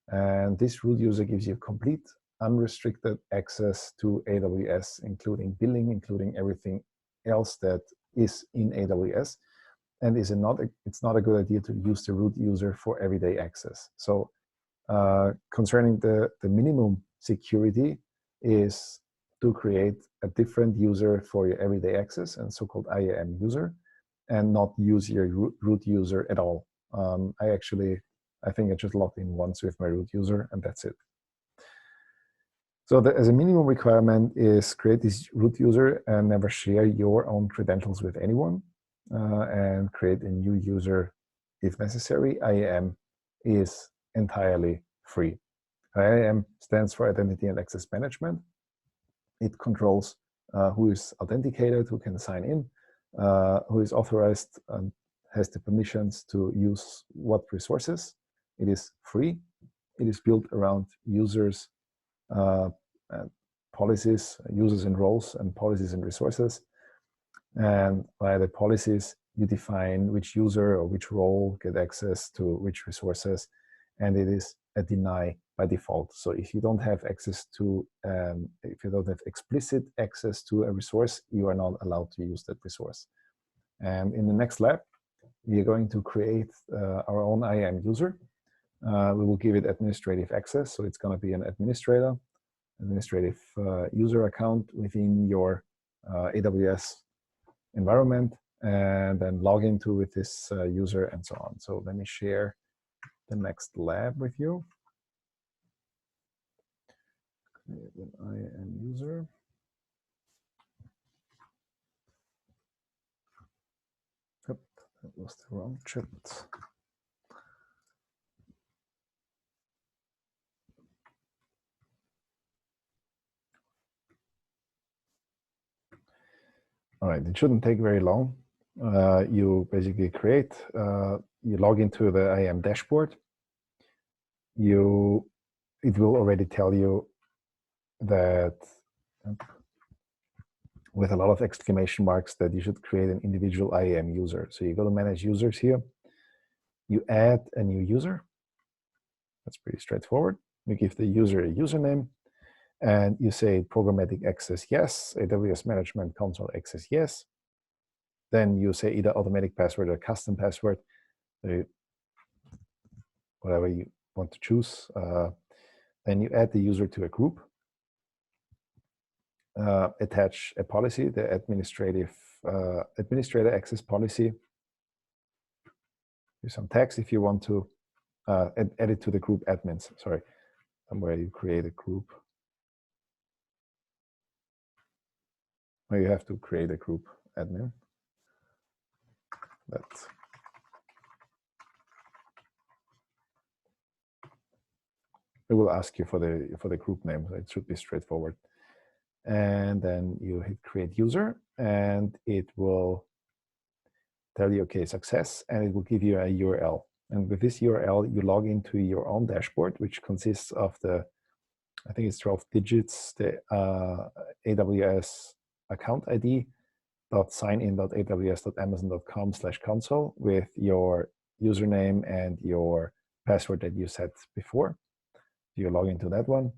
And this root user gives you complete, unrestricted access to AWS, including billing, including everything else that is in AWS. And it's not a good idea to use the root user for everyday access. So concerning the minimum security is to create a different user for your everyday access, and so-called IAM user, and not use your root user at all. I think I just logged in once with my root user, and that's it. So as a minimum requirement is create this root user and never share your own credentials with anyone, and create a new user if necessary. IAM is entirely free. IAM stands for Identity and Access Management. It controls who is authenticated, who can sign in, who is authorized and has the permissions to use what resources. It is free. It is built around users' policies, users and roles, and policies and resources. And via the policies, you define which user or which role get access to which resources, and it is a deny by default. So if you don't have access to, if you don't have explicit access to a resource, you are not allowed to use that resource. And in the next lab, we are going to create our own IAM user. We will give it administrative access, so it's going to be an administrative user account within your AWS environment, and then log into with this user and so on. So let me share the next lab with you. Create an IAM user. Yep, that was the wrong chat. All right, it shouldn't take very long. You basically create, you log into the IAM dashboard. It will already tell you that with a lot of exclamation marks that you should create an individual IAM user. So you go to manage users here. You add a new user. That's pretty straightforward. You give the user a username, and you say programmatic access yes, AWS management console access yes. Then you say either automatic password or custom password, whatever you want to choose. Then you add the user to a group. Attach a policy, the administrator access policy. Use some text if you want to add it to the group admins. Sorry, somewhere you create a group. Or you have to create a group admin. It will ask you for the group name. So it should be straightforward. And then you hit create user, and it will tell you, okay, success, and it will give you a URL. And with this URL, you log into your own dashboard, which consists of I think it's 12 digits, the AWS account ID, .signin.aws.amazon.com/console with your username and your password that you set before. You log into that one.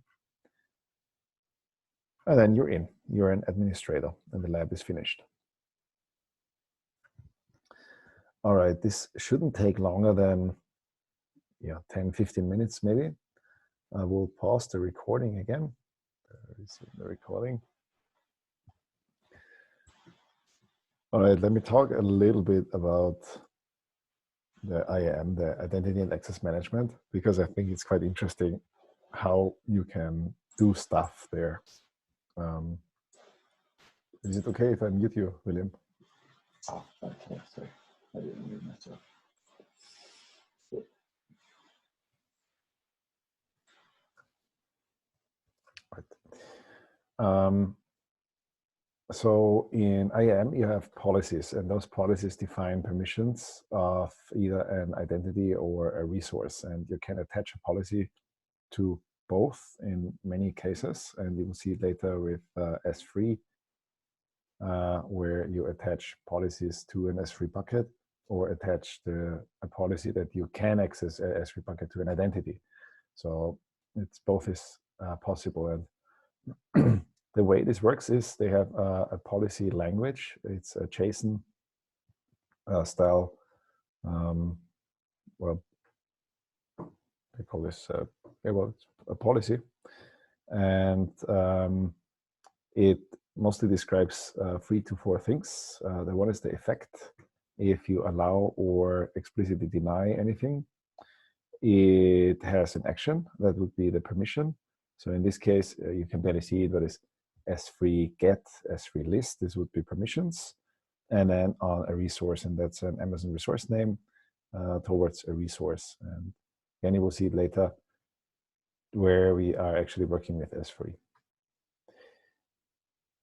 And then you're in. You're an administrator, and the lab is finished. All right, this shouldn't take longer than 10, 15 minutes maybe. I will pause the recording again. There is the recording. All right, let me talk a little bit about the IAM, the Identity and Access Management, because I think it's quite interesting how you can do stuff there. Is it okay if I mute you, William? Oh, okay, sorry. I didn't mute myself. Right. So in IAM, you have policies, and those policies define permissions of either an identity or a resource, and you can attach a policy to both in many cases, and you will see it later with S3. where you attach policies to an S3 bucket or attach a policy that you can access a S3 bucket to an identity. So it's both is possible. And the way this works is they have a policy language. It's a JSON style. Well, they call this well, it's a policy, and it mostly describes 3 to 4 things. The one is the effect. If you allow or explicitly deny anything, it has an action that would be the permission. So in this case, you can barely see it, but it's S3 get, S3 list. This would be permissions, and then on a resource, and that's an Amazon resource name towards a resource. And again, you will see it later where we are actually working with S3.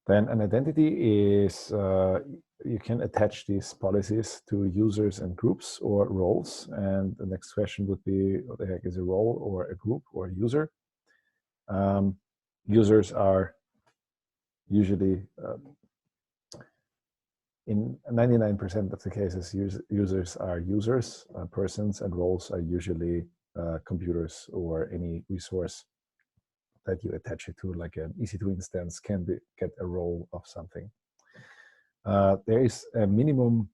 Then an identity is, you can attach these policies to users and groups or roles. And the next question would be, what the heck is a role or a group or a user? Users are usually, in 99% of the cases, users are users, persons, and roles are usually computers or any resource that you attach it to, like an EC2 instance can get a role of something. There is a minimum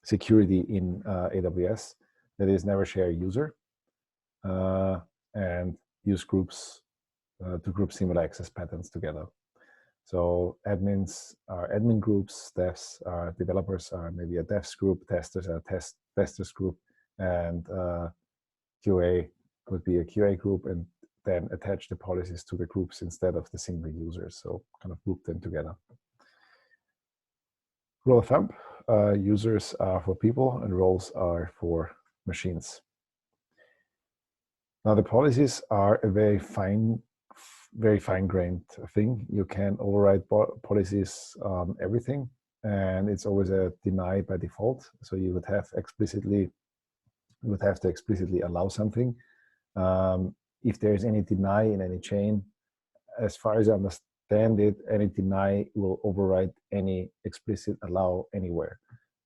security in AWS that is never share user and use groups to group similar access patterns together. So admins are admin groups, devs are developers are maybe a devs group, testers are testers group, and QA would be a QA group, and then attach the policies to the groups instead of the single users. So kind of group them together. Rule of thumb, users are for people and roles are for machines. Now the policies are a very fine-grained thing. You can override policies on everything, and it's always a deny by default. So you would have to explicitly allow something. If there is any deny in any chain, as far as I understand it, any deny will override any explicit allow anywhere.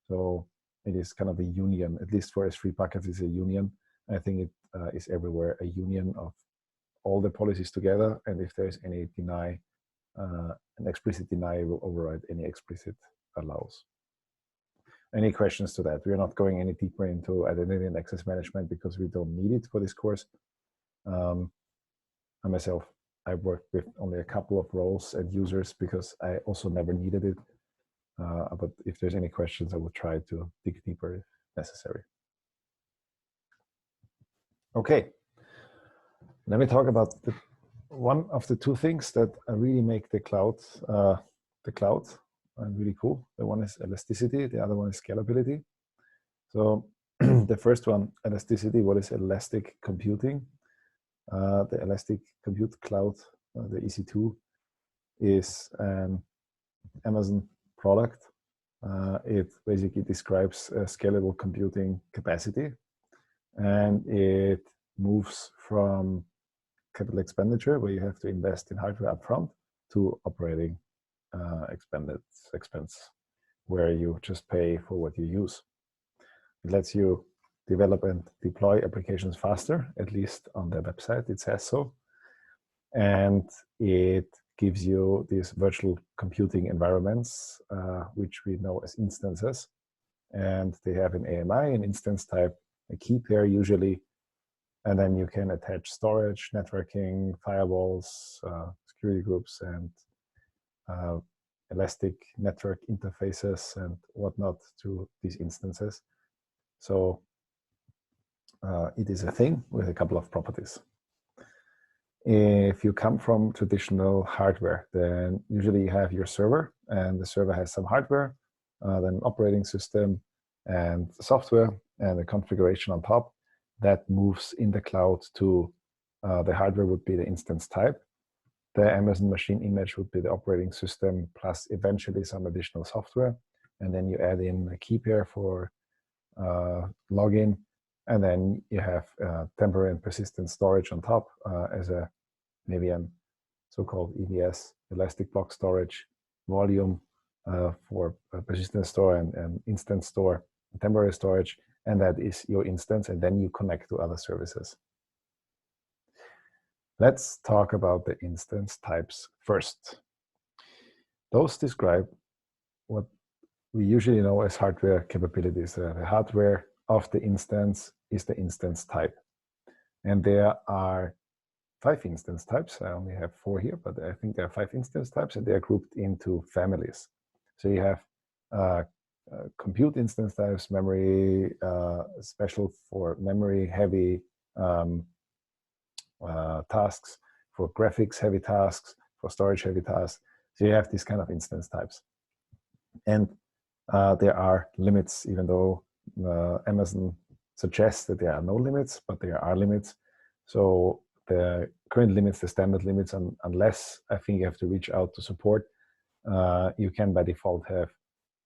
So it is kind of a union, at least for S3 buckets, it's a union. I think it is everywhere a union of all the policies together. And if there's any deny, an explicit deny will override any explicit allows. Any questions to that? We're not going any deeper into identity and access management because we don't need it for this course. I myself, I worked with only a couple of roles and users because I also never needed it. But if there's any questions, I will try to dig deeper if necessary. Okay, let me talk about one of the 2 things that really make the cloud really cool. The one is elasticity, the other one is scalability. So the first one, elasticity, what is elastic computing? The Elastic Compute Cloud, the EC2, is an Amazon product. It basically describes a scalable computing capacity, and it moves from capital expenditure, where you have to invest in hardware upfront, to operating expense, where you just pay for what you use. It lets you develop and deploy applications faster, at least on the website it says so. And it gives you these virtual computing environments, which we know as instances. And they have an AMI, an instance type, a key pair usually, and then you can attach storage, networking, firewalls, security groups, and elastic network interfaces and whatnot to these instances. So it is a thing with a couple of properties. If you come from traditional hardware, then usually you have your server, and the server has some hardware, then operating system and software, and a configuration on top that moves in the cloud to the hardware would be the instance type. The Amazon machine image would be the operating system plus eventually some additional software. And then you add in a key pair for login. And then you have temporary and persistent storage on top as a maybe a so-called EBS, elastic block storage, volume for persistent store and instant store, temporary storage, and that is your instance, and then you connect to other services. Let's talk about the instance types first. Those describe what we usually know as hardware capabilities. The hardware of the instance is the instance type. And there are 5 instance types. I only have 4 here, but I think there are 5 instance types, and they are grouped into families. So you have compute instance types, memory, special for memory heavy tasks, for graphics heavy tasks, for storage heavy tasks. So you have these kind of instance types. And there are limits, even though Amazon suggests that there are no limits, but there are limits. So the current limits, the standard limits, unless I think you have to reach out to support, you can by default have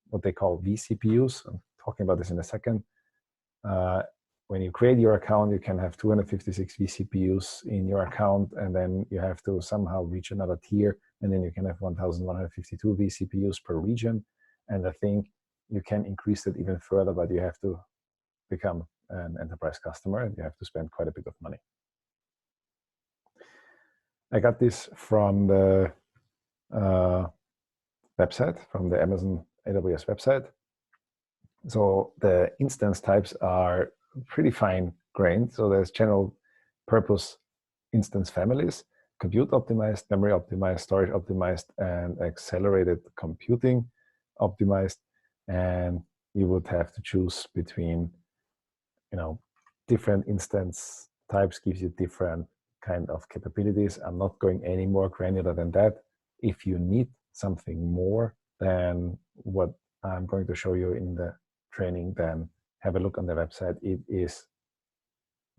what they call vCPUs. I'm talking about this in a second. When you create your account, you can have 256 vCPUs in your account, and then you have to somehow reach another tier, and then you can have 1,152 vCPUs per region. And I think you can increase that even further, but you have to become an enterprise customer, and you have to spend quite a bit of money. I got this from the website, from the Amazon AWS website. So the instance types are pretty fine-grained. So there's general purpose instance families, compute optimized, memory optimized, storage optimized, and accelerated computing optimized. And you would have to choose between, different instance types gives you different kind of capabilities. I'm not going any more granular than that. If you need something more than what I'm going to show you in the training, then have a look on the website. It is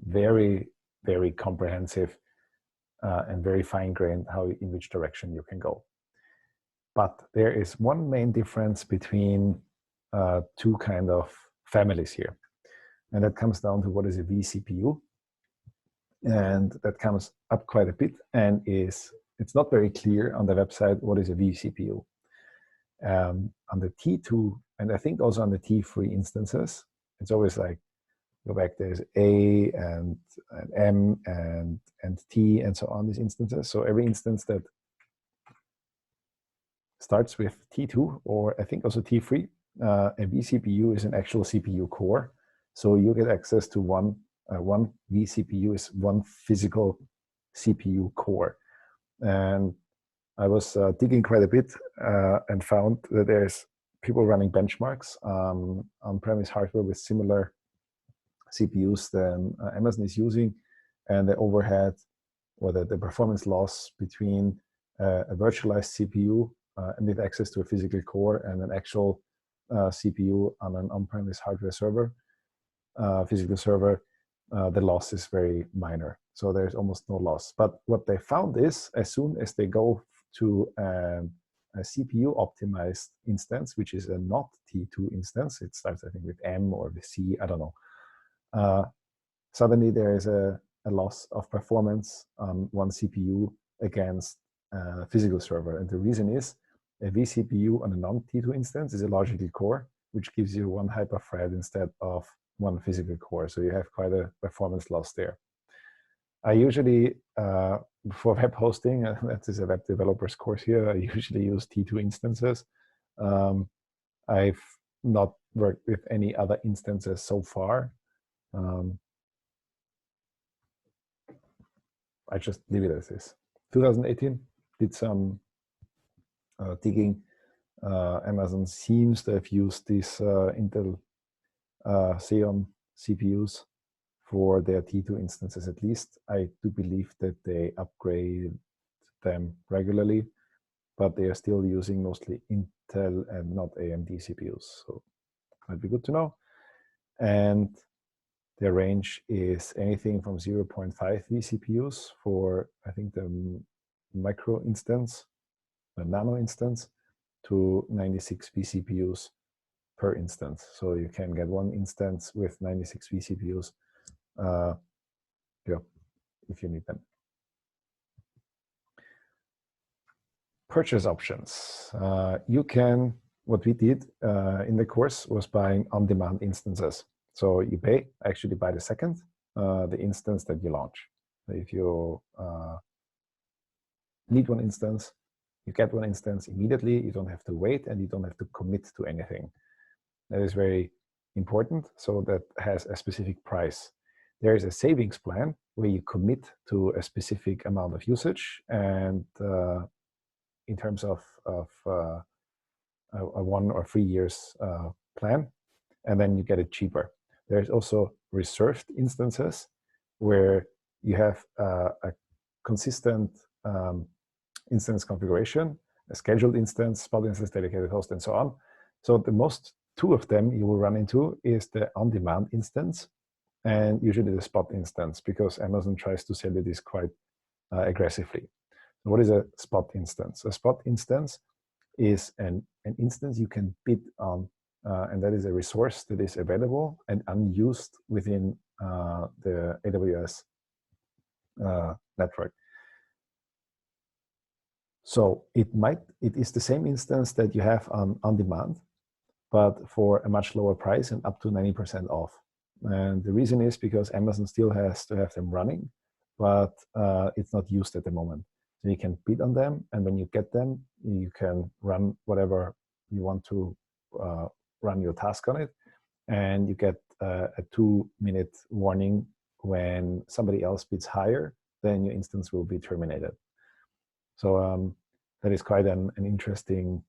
very, very comprehensive and very fine-grained in which direction you can go. But there is one main difference between 2 kind of families here. And that comes down to what is a vCPU. And that comes up quite a bit, and it's not very clear on the website what is a vCPU. On the T2, and I think also on the T3 instances, it's always like, go back, there's A and M and T and so on, these instances. So every instance that starts with T2, or I think also T3, a vCPU is an actual CPU core. So you get access to one vCPU is one physical CPU core. And I was digging quite a bit and found that there's people running benchmarks on-premise hardware with similar CPUs than Amazon is using, and the overhead or the performance loss between a virtualized CPU and with access to a physical core and an actual CPU on an on-premise hardware server, physical server, the loss is very minor. So there's almost no loss. But what they found is, as soon as they go to a CPU optimized instance, which is a not T2 instance, it starts I think with M or with C, I don't know. Suddenly there is a loss of performance on one CPU against a physical server. And the reason is a vCPU on a non-T2 instance is a logical core, which gives you one hyperthread instead of one physical core. So you have quite a performance loss there. I usually, for web hosting, that is a web developer's course here, I usually use T2 instances. I've not worked with any other instances so far. I just leave it as is. 2018, did some digging. Amazon seems to have used these Intel Xeon CPUs for their T2 instances at least. I do believe that they upgrade them regularly, but they are still using mostly Intel and not AMD CPUs. So might be good to know. And their range is anything from 0.5 vCPUs for, I think, the micro instance, the nano instance, to 96 vCPUs per instance. So you can get one instance with 96 vCPUs if you need them. purchase options. What we did in the course was buying on-demand instances. So you actually buy the second, the instance that you launch. So if you need one instance, you get one instance immediately. You don't have to wait, and you don't have to commit to anything. That is very important. So that has a specific price. There is a savings plan where you commit to a specific amount of usage, and in terms of a 1 or 3 years plan, and then you get it cheaper. There's also reserved instances where you have a consistent instance configuration, a scheduled instance, spot instance, dedicated host, and so on. So the most two of them you will run into is the on-demand instance and usually the spot instance, because Amazon tries to sell you this quite aggressively. So what is a spot instance? A spot instance is an instance you can bid on, and that is a resource that is available and unused within the AWS network. So it is the same instance that you have on demand, but for a much lower price and up to 90% off. And the reason is because Amazon still has to have them running, but it's not used at the moment. So you can bid on them, and when you get them, you can run whatever you want to run your task on it, and you get a 2-minute warning when somebody else bids higher, then your instance will be terminated. So that is quite an interesting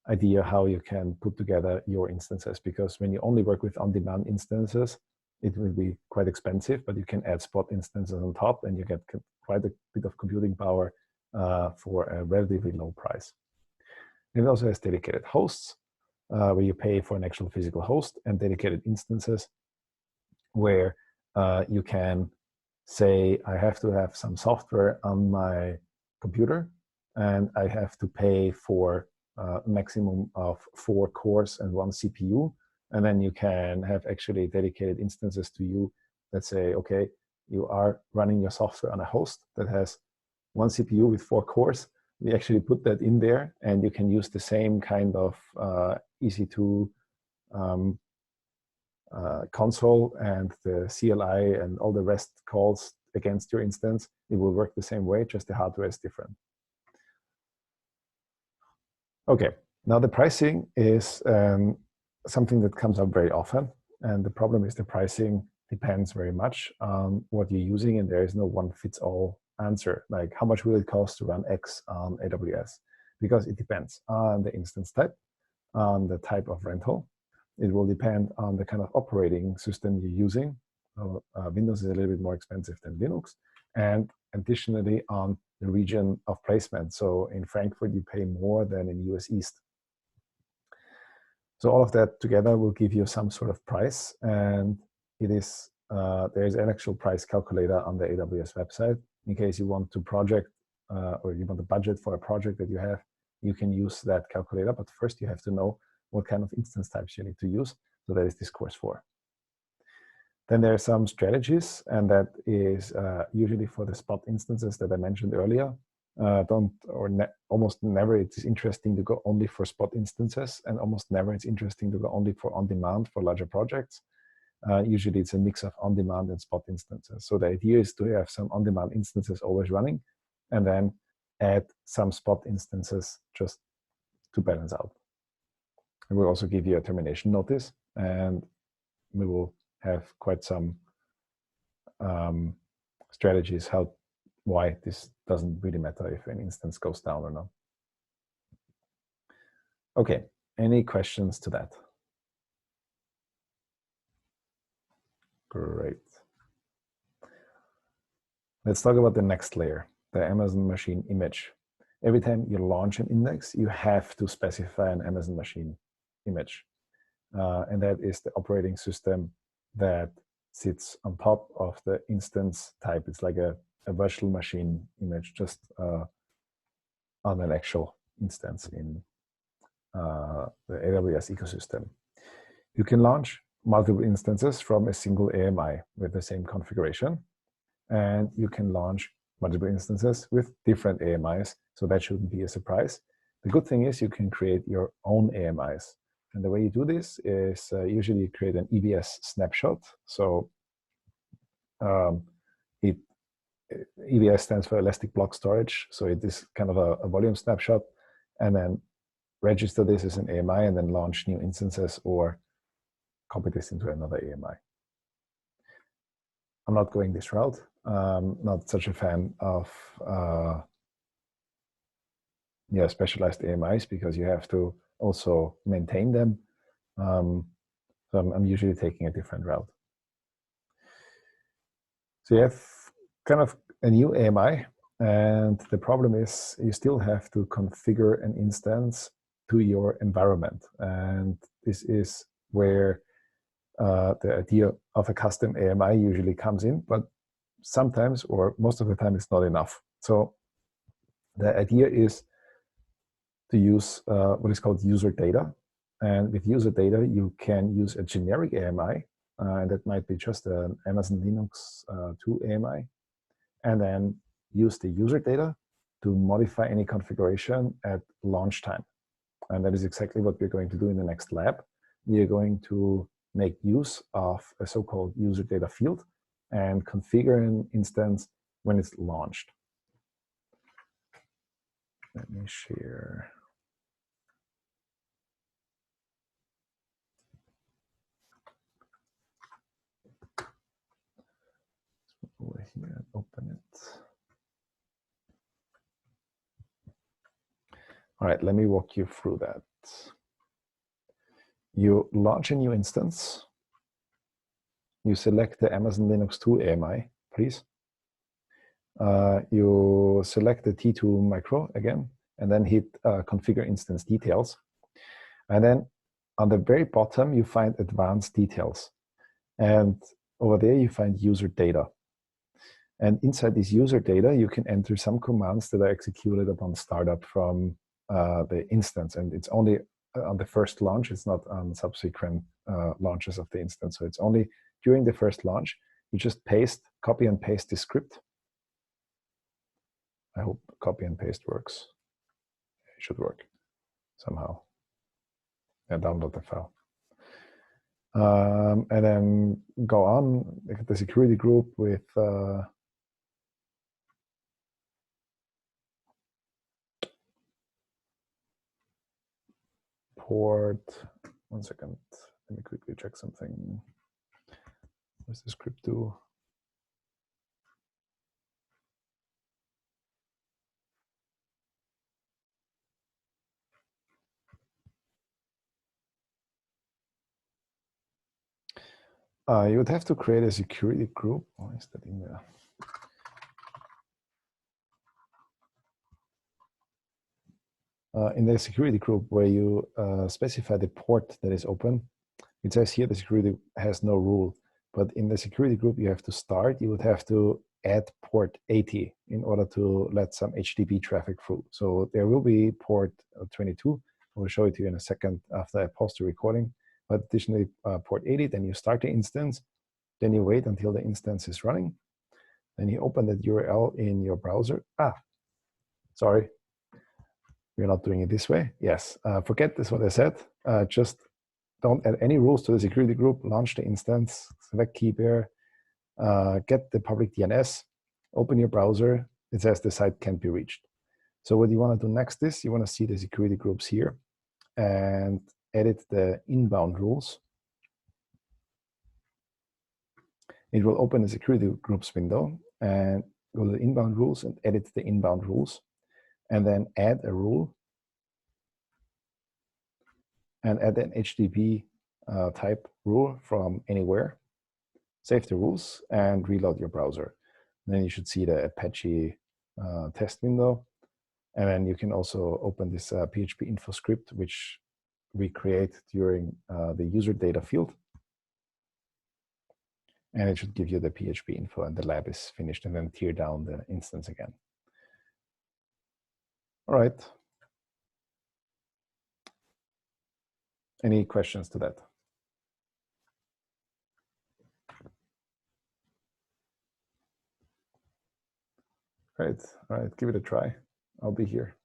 idea how you can put together your instances, because when you only work with on-demand instances, it will be quite expensive, but you can add spot instances on top and you get quite a bit of computing power for a relatively low price. And it also has dedicated hosts, where you pay for an actual physical host, and dedicated instances where you can say, I have to have some software on my computer and I have to pay for a maximum of 4 cores and 1 CPU. And then you can have actually dedicated instances to you that say, okay, you are running your software on a host that has 1 CPU with 4 cores. We actually put that in there, and you can use the same kind of EC2 console and the CLI and all the REST calls against your instance. It will work the same way, just the hardware is different. Okay, now the pricing is something that comes up very often, and the problem is the pricing depends very much on what you're using, and there is no one-fits-all answer, like how much will it cost to run X on AWS, because it depends on the instance type, on the type of rental. It will depend on the kind of operating system you're using. So, Windows is a little bit more expensive than Linux, and additionally on the region of placement. So in Frankfurt, you pay more than in US East. So all of that together will give you some sort of price, and it is there is an actual price calculator on the AWS website. In case you want to project or you want a budget for a project that you have, you can use that calculator. But first you have to know what kind of instance types you need to use. So that is this course for. Then there are some strategies, and that is usually for the spot instances that I mentioned earlier. Almost never it is interesting to go only for spot instances, and almost never it's interesting to go only for on-demand for larger projects. Usually it's a mix of on-demand and spot instances. So the idea is to have some on-demand instances always running, and then add some spot instances just to balance out. And we'll also give you a termination notice, and we will have quite some strategies why this doesn't really matter if an instance goes down or not. Okay, any questions to that? Great. Let's talk about the next layer, the Amazon machine image. Every time you launch an index, you have to specify an Amazon machine image. And that is the operating system that sits on top of the instance type. It's like a virtual machine image, just on an actual instance in the AWS ecosystem. You can launch multiple instances from a single AMI with the same configuration, and you can launch multiple instances with different AMIs, so that shouldn't be a surprise. The good thing is you can create your own AMIs. And the way you do this is usually you create an EBS snapshot. So EBS stands for Elastic Block Storage. So it is kind of a volume snapshot, and then register this as an AMI and then launch new instances or copy this into another AMI. I'm not going this route. Not such a fan of specialized AMIs because you have to also maintain them. So I'm usually taking a different route. So you have kind of a new AMI, and the problem is you still have to configure an instance to your environment. And this is where the idea of a custom AMI usually comes in, but sometimes, or most of the time, it's not enough. So the idea is to use what is called user data. And with user data, you can use a generic AMI, and that might be just an Amazon Linux 2 AMI, and then use the user data to modify any configuration at launch time. And that is exactly what we're going to do in the next lab. We are going to make use of a so-called user data field and configure an instance when it's launched. Let me share. Over here and open it. All right, let me walk you through that. You launch a new instance. You select the Amazon Linux 2 AMI, please. You select the T2 micro again, and then hit configure instance details. And then on the very bottom, you find advanced details. And over there, you find user data. And inside this user data, you can enter some commands that are executed upon startup from the instance. And it's only on the first launch. It's not on subsequent launches of the instance. So it's only during the first launch. You just copy and paste the script. I hope copy and paste works. It should work somehow. And download the file. And then go on, look at the security group with port. 1 second. Let me quickly check something. What does the script do? You would have to create a security group. Why is that in there? In the security group where you specify the port that is open, it says here the security has no rule. But in the security group you have to start, you would have to add port 80 in order to let some HTTP traffic through. So there will be port 22. I will show it to you in a second after I post the recording. But additionally, port 80, then you start the instance. Then you wait until the instance is running. Then you open that URL in your browser. Sorry. We're not doing it this way. Yes, forget this, what I said. Just don't add any rules to the security group, launch the instance, select key pair, get the public DNS, open your browser. It says the site can't be reached. So what you want to do next is you want to see the security groups here and edit the inbound rules. It will open the security groups window and go to the inbound rules and edit the inbound rules. And then add a rule and add an HTTP type rule from anywhere. Save the rules and reload your browser. And then you should see the Apache test window. And then you can also open this PHP info script, which we create during the user data field. And it should give you the PHP info and the lab is finished, and then tear down the instance again. All right. Any questions to that? Great. All right, give it a try. I'll be here.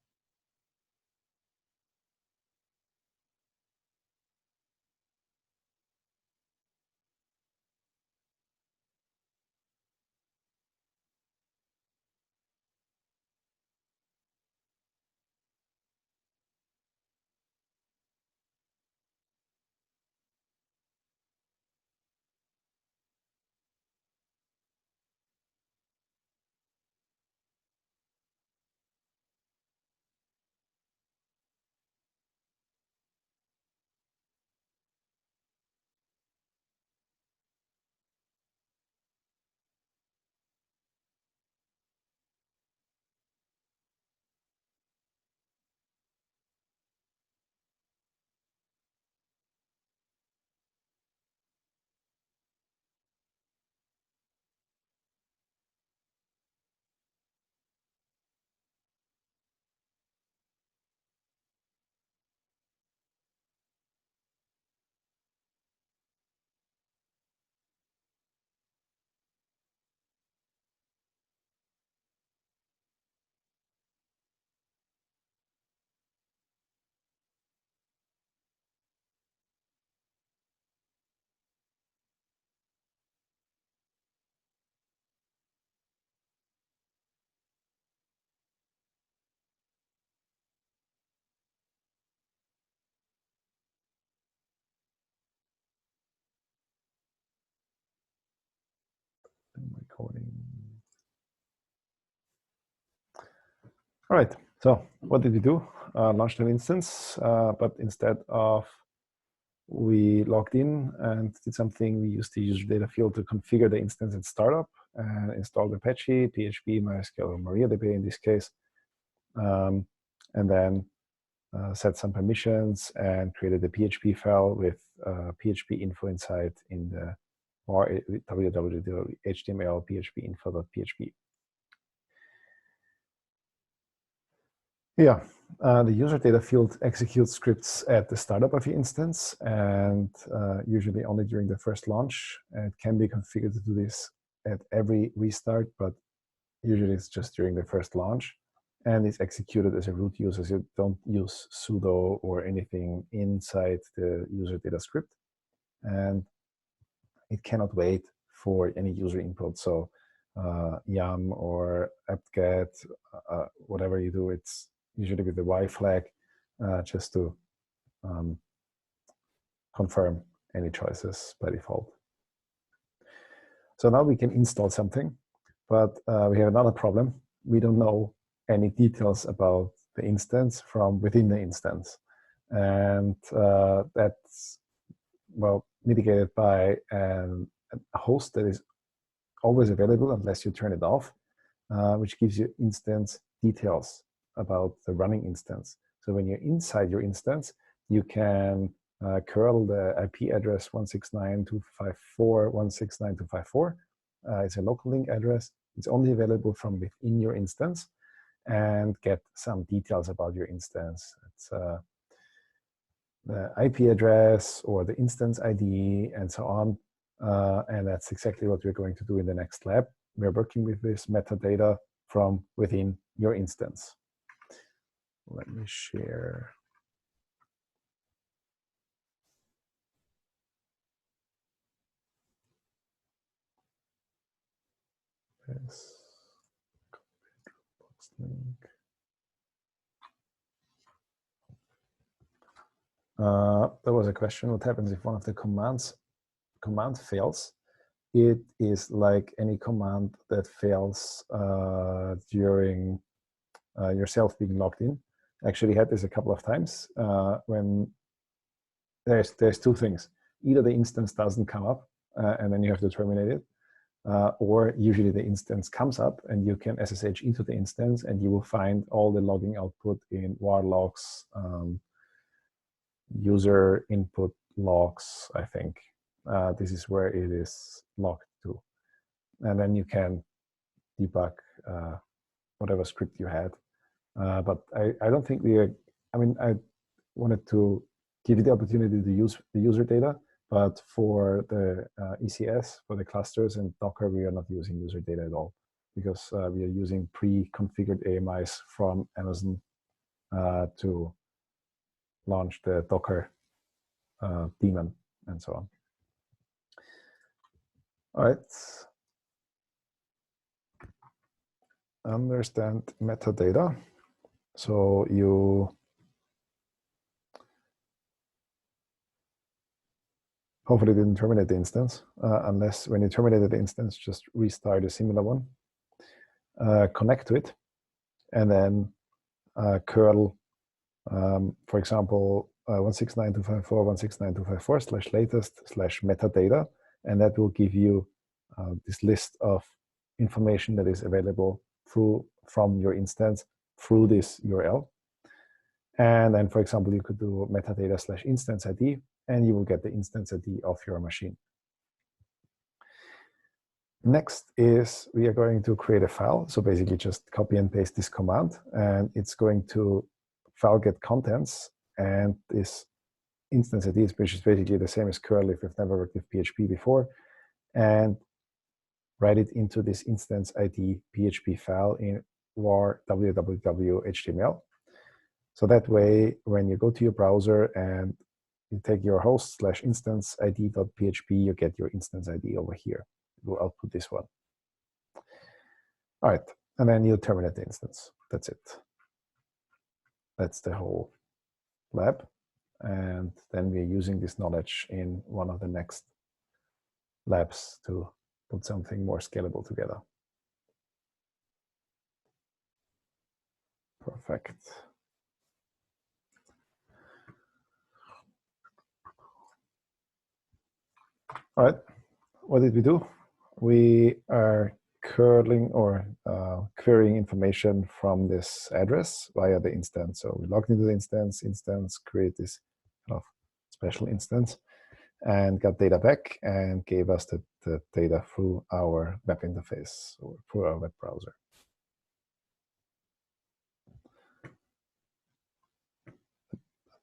I'm recording. All right, so what did we do? Launched an instance, but instead of we logged in and did something, we used the user data field to configure the instance in startup and installed Apache, PHP, MySQL, or MariaDB in this case, and then set some permissions and created a PHP file with PHP info inside in the www.html php info.php. Yeah, the user data field executes scripts at the startup of your instance, and usually only during the first launch. It can be configured to do this at every restart, but usually it's just during the first launch. And it's executed as a root user, so you don't use sudo or anything inside the user data script. And it cannot wait for any user input. So yum or apt-get, whatever you do, it's usually with the Y flag, just to confirm any choices by default. So now we can install something, but we have another problem. We don't know any details about the instance from within the instance. And that's, well, mitigated by a host that is always available unless you turn it off, which gives you instance details about the running instance. So when you're inside your instance, you can curl the IP address 169.254.169.254. It's a local link address. It's only available from within your instance, and get some details about your instance. It's the IP address or the instance ID and so on. And that's exactly what we're going to do in the next lab. We're working with this metadata from within your instance. Let me share. This link. There was a question, what happens if one of the command fails? It is like any command that fails during yourself being logged in. Actually had this a couple of times when there's two things. Either the instance doesn't come up and then you have to terminate it, or usually the instance comes up and you can SSH into the instance and you will find all the logging output in var logs, user input logs, I think. This is where it is logged to. And then you can debug whatever script you had. But I don't think I wanted to give you the opportunity to use the user data, but for the ECS, for the clusters and Docker, we are not using user data at all. because we are using pre-configured AMIs from Amazon to launch the Docker daemon and so on. All right. Understand metadata. So you hopefully didn't terminate the instance, unless when you terminated the instance, just restart a similar one. Connect to it, and then curl, for example, 169.254.169.254/latest/metadata, and that will give you this list of information that is available from your instance through this URL. And then, for example, you could do metadata/instance ID, and you will get the instance ID of your machine. Next is we are going to create a file. So basically just copy and paste this command, and it's going to file get contents, and this instance ID, which is basically the same as curl if you've never worked with PHP before, and write it into this instance ID PHP file in var www.html. So that way, when you go to your browser and you take your host/instance ID.php, you get your instance ID over here. It will output this one. All right, and then you terminate the instance. That's it. That's the whole lab. And then we're using this knowledge in one of the next labs to put something more scalable together. Perfect. All right, what did we do? We are curling or querying information from this address via the instance. So we logged into the instance, create this kind of special instance, and got data back and gave us the data through our web interface or through our web browser.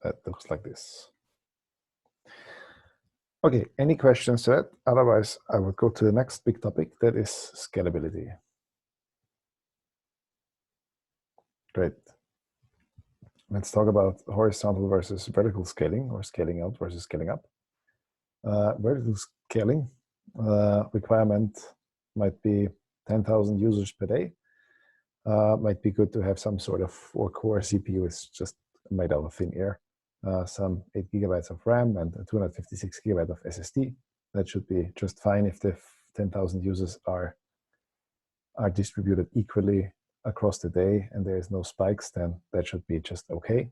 That looks like this. Okay, any questions to that? Otherwise, I would go to the next big topic, that is scalability. Great. Let's talk about horizontal versus vertical scaling, or scaling out versus scaling up. Vertical scaling requirement might be 10,000 users per day. Might be good to have some sort of 4-core CPU. It's just made out of thin air. Some 8 gigabytes of RAM and 256 gigabytes of SSD. That should be just fine if the 10,000 users are distributed equally across the day and there is no spikes, then that should be just okay.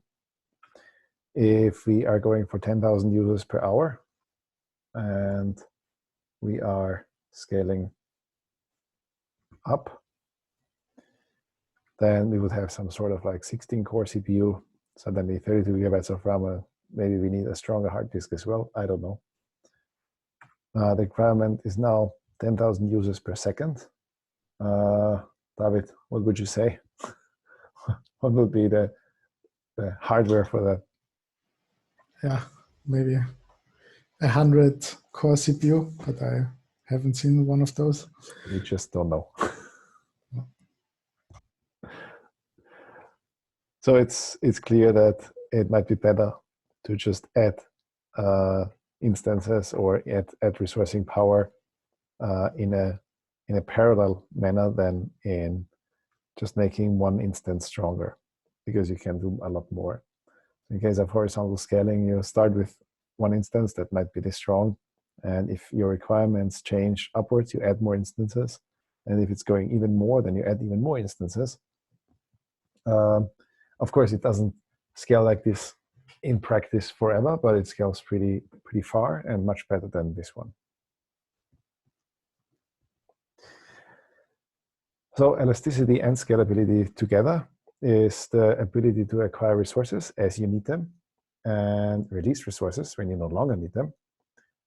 If we are going for 10,000 users per hour and we are scaling up, then we would have some sort of like 16-core CPU, suddenly 32 gigabytes of RAM. Maybe we need a stronger hard disk as well. I don't know. The requirement is now 10,000 users per second. David, what would you say? What would be the hardware for that? Yeah, maybe 100-core CPU, but I haven't seen one of those. We just don't know. So it's clear that it might be better to just add instances or add resourcing power in a parallel manner than in just making one instance stronger, because you can do a lot more. In case of horizontal scaling, you start with one instance that might be this strong, and if your requirements change upwards, you add more instances, and if it's going even more, then you add even more instances. Of course, it doesn't scale like this in practice forever, but it scales pretty far and much better than this one. So elasticity and scalability together is the ability to acquire resources as you need them and release resources when you no longer need them.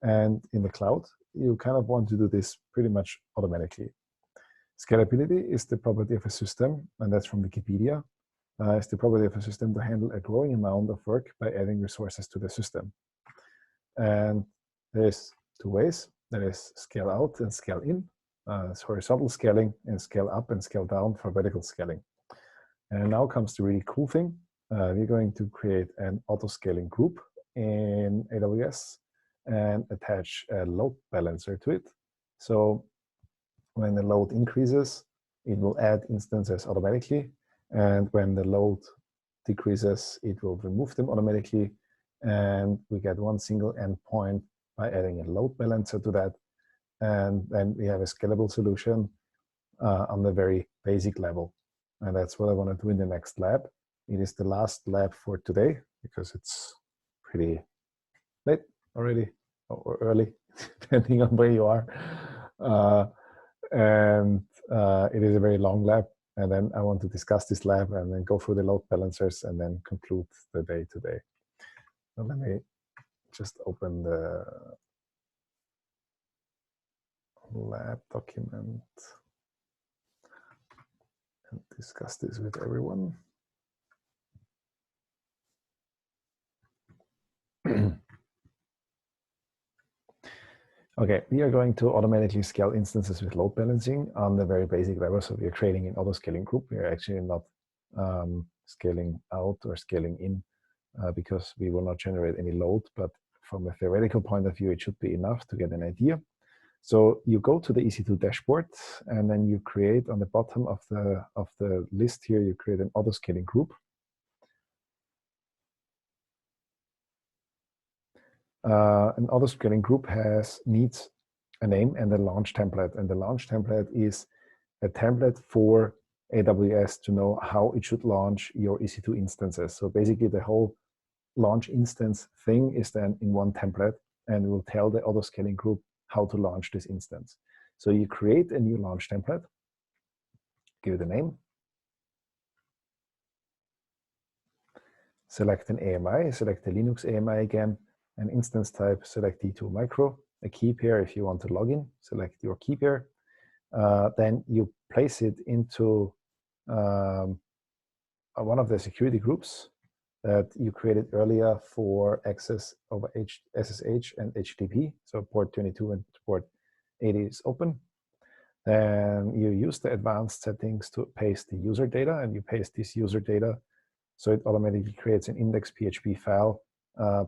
And in the cloud, you kind of want to do this pretty much automatically. Scalability is the property of a system, and that's from Wikipedia. It's the property of a system to handle a growing amount of work by adding resources to the system. And there's two ways. There is scale out and scale in. horizontal scaling, and scale up and scale down for vertical scaling. And now comes the really cool thing. We're going to create an auto-scaling group in AWS and attach a load balancer to it. So when the load increases, it will add instances automatically. And when the load decreases, it will remove them automatically. And we get one single endpoint by adding a load balancer to that. And then we have a scalable solution on the very basic level. And that's what I want to do in the next lab. It is the last lab for today because it's pretty late already, or early, depending on where you are. It is a very long lab. And then I want to discuss this lab and then go through the load balancers and then conclude the day today. So let me just open the lab document and discuss this with everyone. Okay, we are going to automatically scale instances with load balancing on the very basic level. So we are creating an auto-scaling group. We are actually not scaling out or scaling in because we will not generate any load. But from a theoretical point of view, it should be enough to get an idea. So you go to the EC2 dashboard, and then you create on the bottom of the list here, you create an auto-scaling group. An auto-scaling group needs a name and a launch template. And the launch template is a template for AWS to know how it should launch your EC2 instances. So basically the whole launch instance thing is then in one template, and will tell the auto-scaling group how to launch this instance. So you create a new launch template, give it a name, select an AMI, select the Linux AMI again, an instance type, select D2 micro, a key pair if you want to log in, select your key pair. Then you place it into one of the security groups that you created earlier for access over SSH and HTTP. So port 22 and port 80 is open. Then you use the advanced settings to paste the user data, and you paste this user data. So it automatically creates an index.php file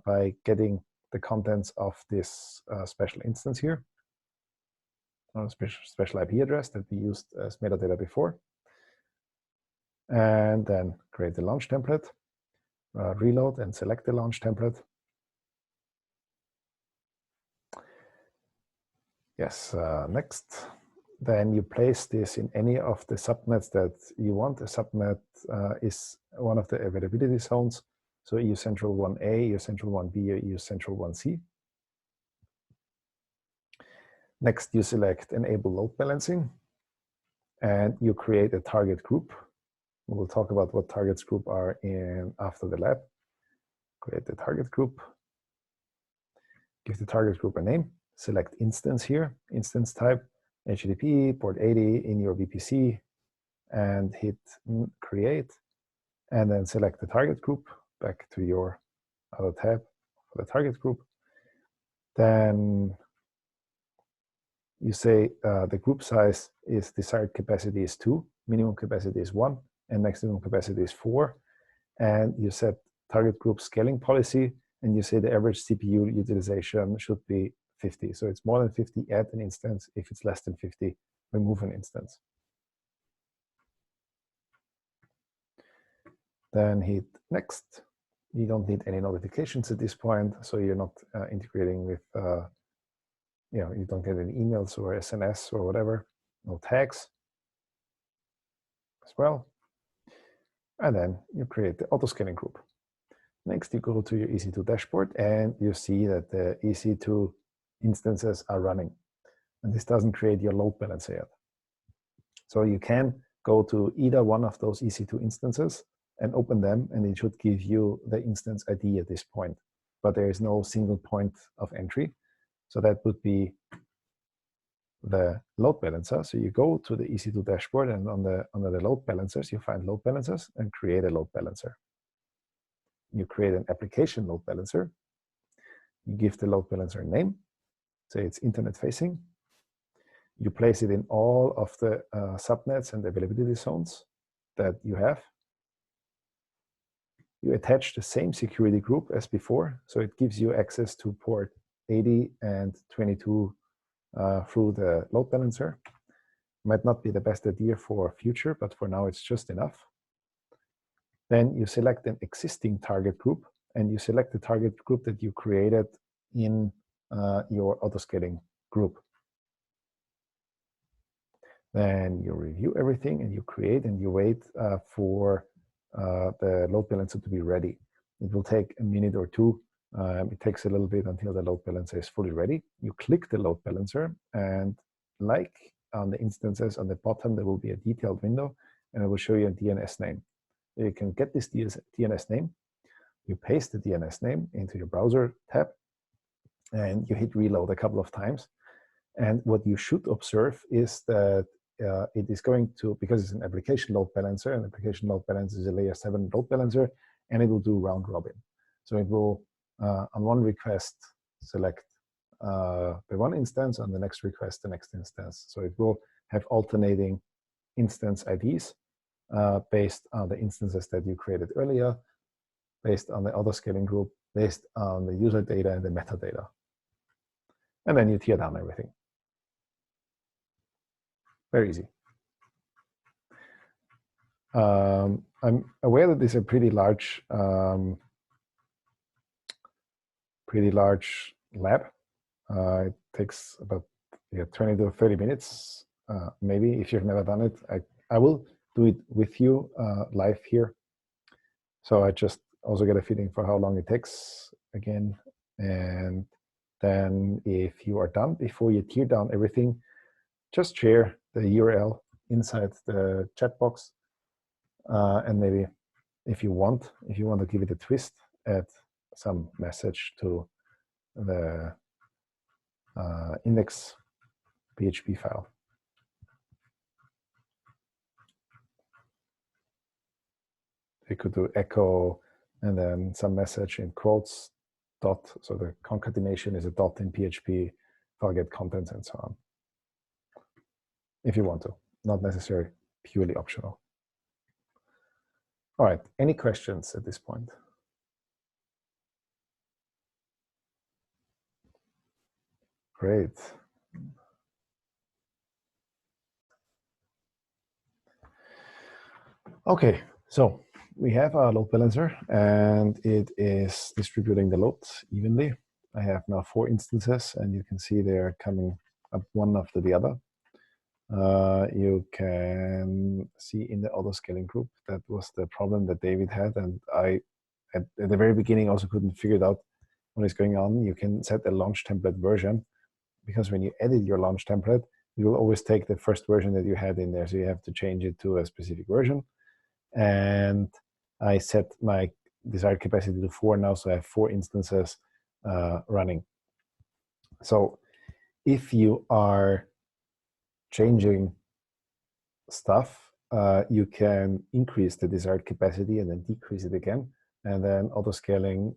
by getting the contents of this special instance here, a special IP address that we used as metadata before. And then create the launch template, reload and select the launch template. Yes, next. Then you place this in any of the subnets that you want. A subnet is one of the availability zones. So EU Central 1A, EU Central 1B, or EU Central 1C. Next, you select Enable Load Balancing, and you create a target group. We'll talk about what targets group are after the lab. Create the target group. Give the target group a name. Select instance here, instance type, HTTP, port 80 in your VPC, and hit create. And then select the target group, back to your other tab for the target group. Then you say the group size is desired capacity is 2, minimum capacity is 1, and maximum capacity is 4. And you set target group scaling policy, and you say the average CPU utilization should be 50. So it's more than 50, add an instance. If it's less than 50, remove an instance. Then hit next. You don't need any notifications at this point, so you're not integrating with, you don't get any emails or SNS or whatever, no tags as well. And then you create the auto-scaling group. Next, you go to your EC2 dashboard, and you see that the EC2 instances are running. And this doesn't create your load balancer yet. So you can go to either one of those EC2 instances and open them, and it should give you the instance ID at this point. But there is no single point of entry. So that would be the load balancer. So you go to the EC2 dashboard, and under the load balancers, you find load balancers and create a load balancer. You create an application load balancer. You give the load balancer a name. Say it's internet facing. You place it in all of the subnets and availability zones that you have. You attach the same security group as before, so it gives you access to port 80 and 22 through the load balancer. Might not be the best idea for future, but for now it's just enough. Then you select an existing target group, and you select the target group that you created in your autoscaling group. Then you review everything, and you create and you wait for the load balancer to be ready. It will take a minute or two. It takes a little bit until the load balancer is fully ready. You click the load balancer, and like on the instances on the bottom, there will be a detailed window, and it will show you a DNS name. You can get this DNS name. You paste the DNS name into your browser tab, and you hit reload a couple of times. And what you should observe is that it is going to, because it's an application load balancer, and application load balancer is a layer 7 load balancer, and it will do round robin. So it will, on one request, select the one instance, on the next request, the next instance. So it will have alternating instance IDs based on the instances that you created earlier, based on the autoscaling group, based on the user data and the metadata. And then you tear down everything. Very easy. I'm aware that this is a pretty large lab. It takes about 20 to 30 minutes, maybe. If you've never done it, I will do it with you live here. So I just also get a feeling for how long it takes again. And then if you are done, before you tear down everything, just share the URL inside the chat box. And maybe if you want to give it a twist, add some message to the index PHP file. You could do echo and then some message in quotes, dot, so the concatenation is a dot in PHP, target contents and so on. If you want to, not necessarily, purely optional. All right, any questions at this point? Great. Okay, so we have our load balancer, and it is distributing the load evenly. I have now 4 instances, and you can see they're coming up one after the other. You can see in the autoscaling group, that was the problem that David had, and I, at the very beginning, also couldn't figure it out what is going on. You can set a launch template version, because when you edit your launch template, you will always take the first version that you had in there, so you have to change it to a specific version. And I set my desired capacity to 4 now, so I have 4 instances running. So if you are changing stuff, you can increase the desired capacity and then decrease it again. And then autoscaling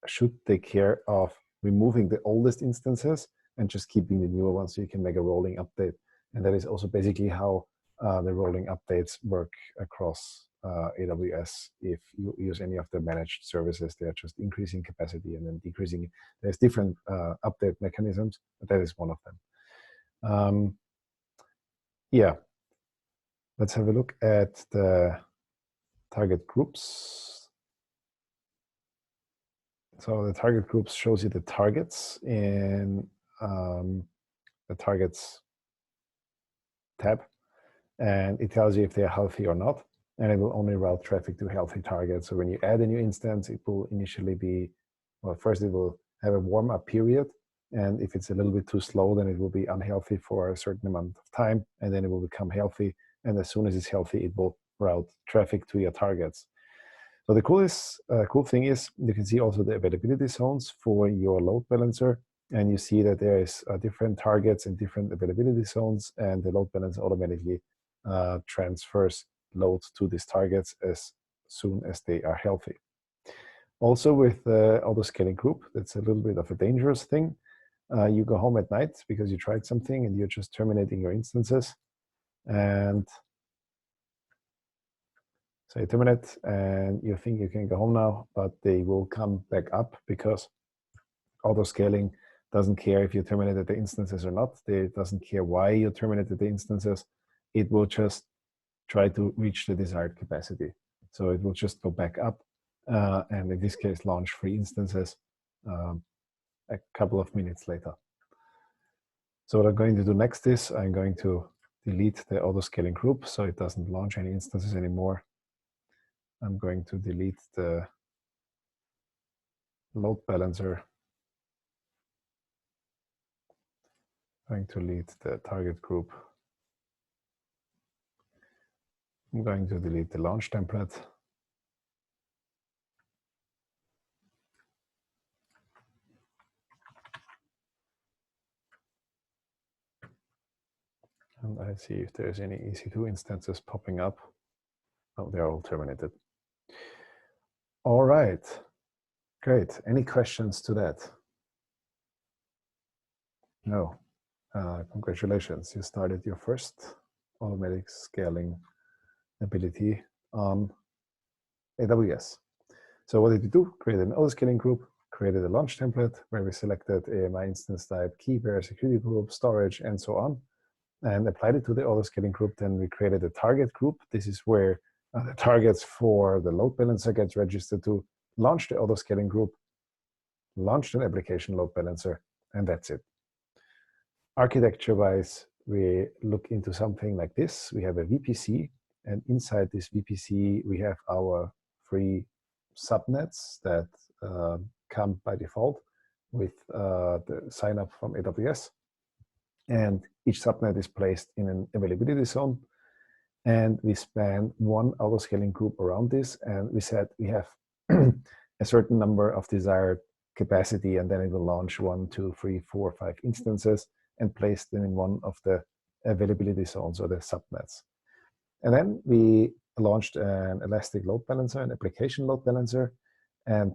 should take care of removing the oldest instances and just keeping the newer ones, so you can make a rolling update. And that is also basically how the rolling updates work across AWS. If you use any of the managed services, they are just increasing capacity and then decreasing. There's different update mechanisms, but that is one of them. Yeah, let's have a look at the target groups. So the target groups shows you the targets in the targets tab, and it tells you if they're healthy or not, and it will only route traffic to healthy targets. So when you add a new instance, it will initially be, well, first it will have a warm-up period, and if it's a little bit too slow, then it will be unhealthy for a certain amount of time, and then it will become healthy, and as soon as it's healthy, it will route traffic to your targets. So the cool thing is, you can see also the availability zones for your load balancer, and you see that there is different targets and different availability zones, and the load balancer automatically transfers loads to these targets as soon as they are healthy. Also with the autoscaling group, that's a little bit of a dangerous thing. you go home at night because you tried something and you're just terminating your instances. And so you terminate and you think you can go home now, but they will come back up because autoscaling doesn't care if you terminated the instances or not. It doesn't care why you terminated the instances. It will just try to reach the desired capacity. So it will just go back up and in this case launch 3 instances a couple of minutes later. So what I'm going to do next is I'm going to delete the autoscaling group so it doesn't launch any instances anymore. I'm going to delete the load balancer. I'm going to delete the target group. I'm going to delete the launch template. And I see if there's any EC2 instances popping up. Oh, they're all terminated. All right, great. Any questions to that? No. Congratulations, you started your first automatic scaling ability on AWS. So what did we do? Created an autoscaling group, created a launch template where we selected AMI instance type, key pair, security group, storage, and so on, and applied it to the autoscaling group. Then we created a target group. This is where the targets for the load balancer gets registered to, launch the autoscaling group, launch an application load balancer, and that's it. Architecture-wise, we look into something like this. We have a VPC, and inside this VPC, we have our 3 subnets that come by default with the sign up from AWS. And each subnet is placed in an availability zone. And we span 1 autoscaling group around this. And we said we have a certain number of desired capacity, and then it will launch 1, 2, 3, 4, 5 instances and place them in one of the availability zones or the subnets. And then we launched an Elastic load balancer, an application load balancer, and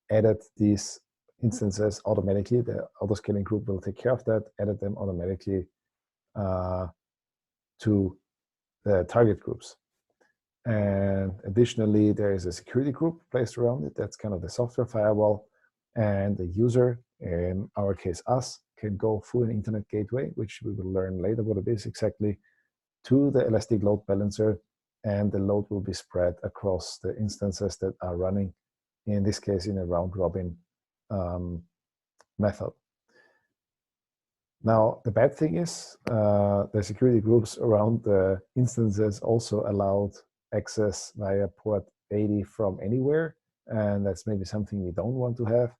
added these instances automatically. The autoscaling group will take care of that, added them automatically to the target groups. And additionally, there is a security group placed around it. That's kind of the software firewall. And the user, in our case us, can go through an internet gateway, which we will learn later what it is exactly, to the Elastic load balancer, and the load will be spread across the instances that are running, in this case in a round-robin method. Now, the bad thing is the security groups around the instances also allowed access via port 80 from anywhere, and that's maybe something we don't want to have.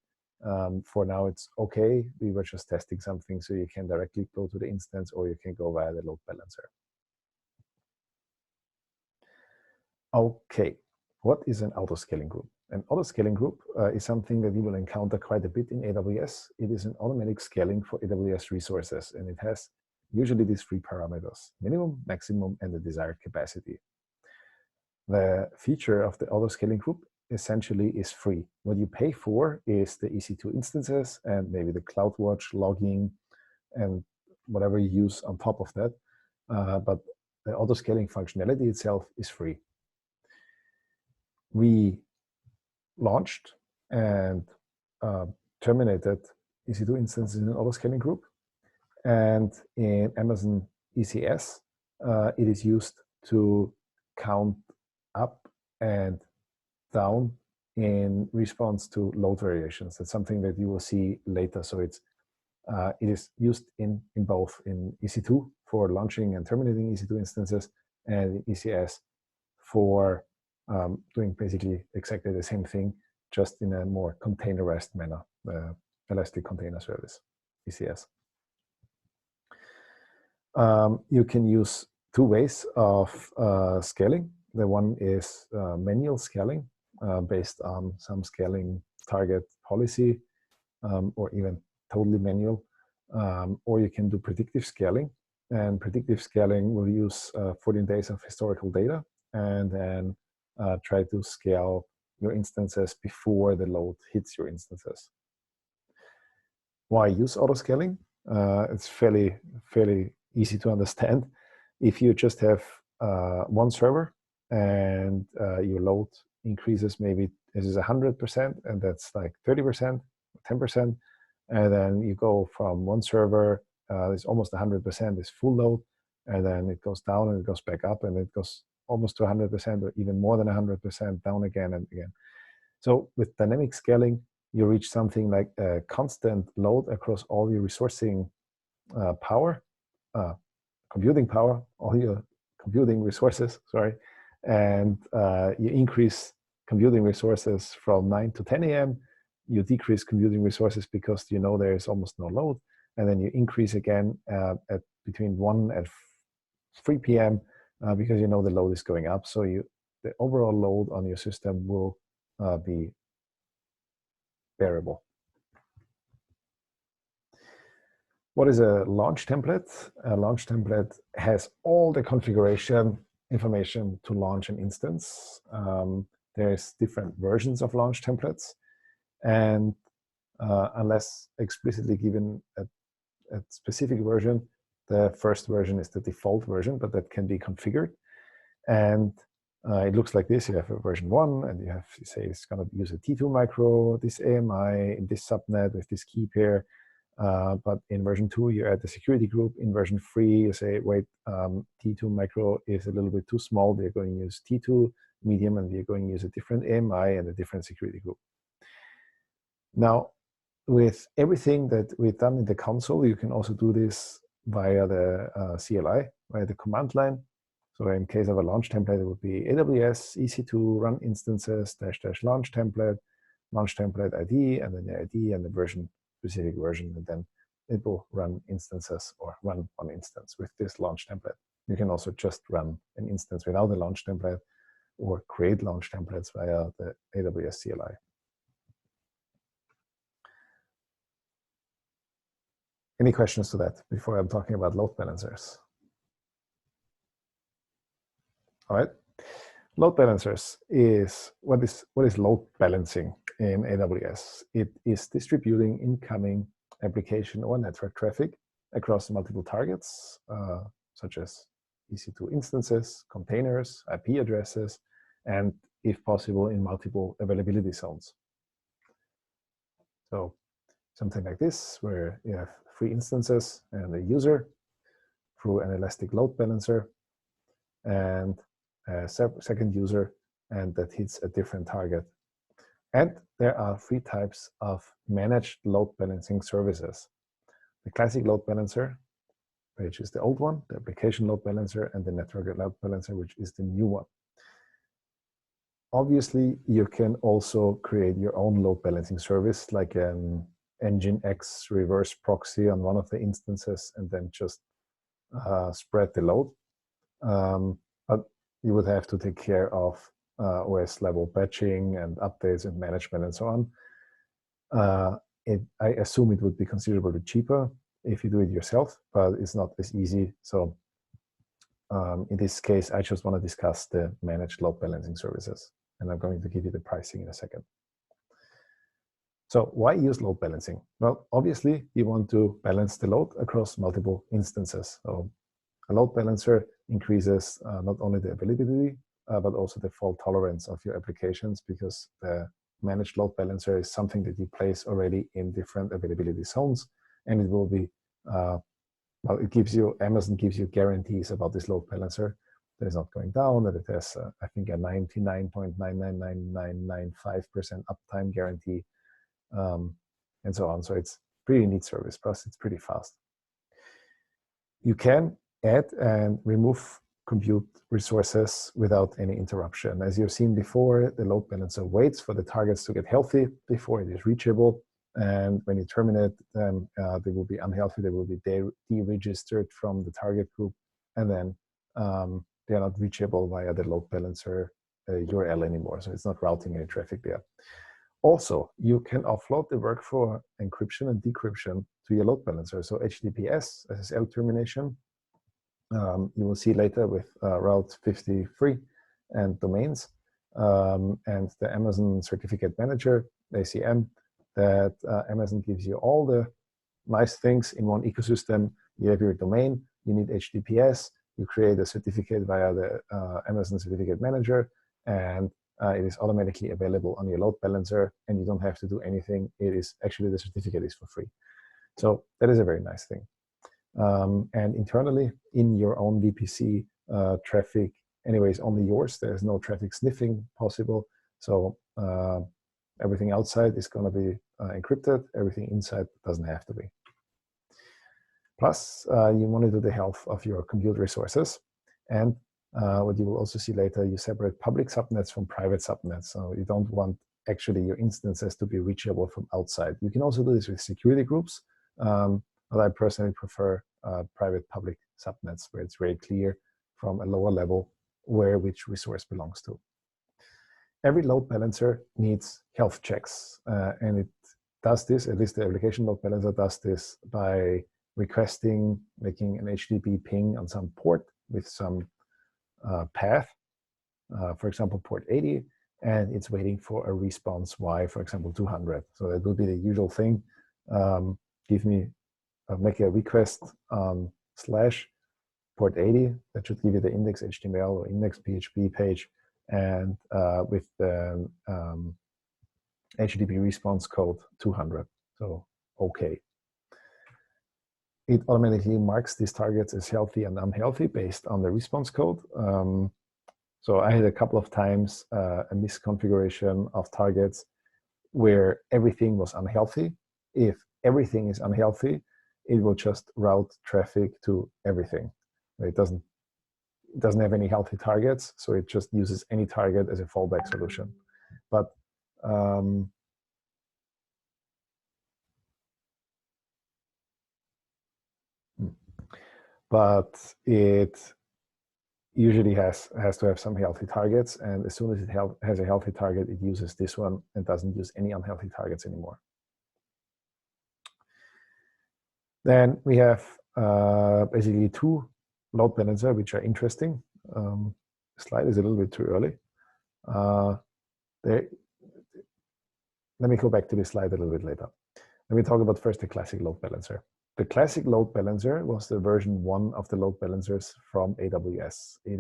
For now, it's okay. We were just testing something, so you can directly go to the instance or you can go via the load balancer. Okay, what is an autoscaling group? An autoscaling group is something that you will encounter quite a bit in AWS. It is an automatic scaling for AWS resources, and it has usually these 3 parameters: minimum, maximum, and the desired capacity. The feature of the autoscaling group essentially is free. What you pay for is the EC2 instances and maybe the CloudWatch logging and whatever you use on top of that. But the autoscaling functionality itself is free. We launched and terminated EC2 instances in an autoscaling group. And in Amazon ECS, it is used to count up and down in response to load variations. That's something that you will see later. So it is used in both, in EC2 for launching and terminating EC2 instances, and in ECS for doing basically exactly the same thing, just in a more containerized manner, the Elastic Container Service, ECS. You can use 2 ways of scaling. The one is manual scaling, based on some scaling target policy, or even totally manual. Or you can do predictive scaling. And predictive scaling will use 14 days of historical data and then try to scale your instances before the load hits your instances. why use autoscaling? It's fairly easy to understand. If you just have one server and your load increases, maybe this is 100%, and that's like 30%, 10%, and then you go from one server, it's almost 100% is full load, and then it goes down and it goes back up, and it goes almost to 100% or even more than 100% down again and again. So with dynamic scaling, you reach something like a constant load across all your resourcing power, computing power, all your computing resources, sorry, and you increase computing resources from 9 to 10 a.m. You decrease computing resources because you know there is almost no load, and then you increase again at between 1 and 3 p.m. Because you know the load is going up. So the overall load on your system will be bearable. What is a launch template? A launch template has all the configuration information to launch an instance. There's different versions of launch templates, and unless explicitly given a specific version, the first version is the default version, but that can be configured. And it looks like this. You have a version 1, and you say it's going to use a T2 micro, this AMI, in this subnet with this key pair. But in version 2, you add the security group. In version 3, you say, wait, T2 micro is a little bit too small. We're going to use T2 medium, and we're going to use a different AMI and a different security group. Now, with everything that we've done in the console, you can also do this via the CLI, via the command line. So in case of a launch template, it would be AWS EC2 run instances -- launch template ID, and then the ID and the version, specific version, and then it will run instances or run one instance with this launch template. You can also just run an instance without a launch template or create launch templates via the AWS CLI. Any questions to that before I'm talking about load balancers? All right. Load balancers is what is load balancing in AWS? It is distributing incoming application or network traffic across multiple targets, such as EC2 instances, containers, IP addresses, and if possible, in multiple availability zones. So something like this, where you have 3 instances and a user through an elastic load balancer, and a second user, and that hits a different target. And there are 3 types of managed load balancing services. The classic load balancer, which is the old one, the application load balancer, and the network load balancer, which is the new one. Obviously, you can also create your own load balancing service, like an Nginx reverse proxy on one of the instances, and then just spread the load. But you would have to take care of OS level batching and updates and management and so on. I assume it would be considerably cheaper if you do it yourself, but it's not as easy. So in this case, I just want to discuss the managed load balancing services, and I'm going to give you the pricing in a second. So why use load balancing? Well, obviously, you want to balance the load across multiple instances. So a load balancer increases not only the availability, but also the fault tolerance of your applications, because the managed load balancer is something that you place already in different availability zones, and it will be, well, Amazon gives you guarantees about this load balancer that is not going down, that it has, I think, a 99.999995% uptime guarantee, and so on. So it's pretty neat service, plus it's pretty fast. You can add and remove compute resources without any interruption. As you've seen before, the load balancer waits for the targets to get healthy before it is reachable. And when you terminate them, they will be unhealthy. They will be deregistered from the target group. And then they are not reachable via the load balancer URL anymore. So it's not routing any traffic there. Also, you can offload the work for encryption and decryption to your load balancer. So HTTPS, SSL termination, you will see later with Route 53 and domains, and the Amazon Certificate Manager, ACM, that Amazon gives you all the nice things in one ecosystem. You have your domain, you need HTTPS, you create a certificate via the Amazon Certificate Manager, and it is automatically available on your load balancer, and you don't have to do anything. It is actually, the certificate is for free. So that is a very nice thing. And internally, in your own VPC, traffic, anyways, only yours. There's no traffic sniffing possible. So everything outside is going to be encrypted. Everything inside doesn't have to be. Plus, you monitor the health of your compute resources. And what you will also see later, you separate public subnets from private subnets. So you don't want actually your instances to be reachable from outside. You can also do this with security groups, but I personally prefer private public subnets, where it's very clear from a lower level where which resource belongs to. Every load balancer needs health checks, and it does this, at least the application load balancer does this by requesting, making an HTTP ping on some port with some path, for example, port 80, and it's waiting for a response Y, for example, 200. So that will be the usual thing. Make a request on / port 80. That should give you the index HTML or index PHP page, and with the HTTP response code 200. So okay. It automatically marks these targets as healthy and unhealthy based on the response code. So I had a couple of times a misconfiguration of targets where everything was unhealthy. If everything is unhealthy, it will just route traffic to everything. It doesn't have any healthy targets, so it just uses any target as a fallback solution. But it usually has to have some healthy targets, and as soon as it has a healthy target, it uses this one and doesn't use any unhealthy targets anymore. Then we have basically two load balancer, which are interesting. The slide is a little bit too early. Let me go back to this slide a little bit later. Let me talk about first the classic load balancer. The classic load balancer was the version 1 of the load balancers from AWS. It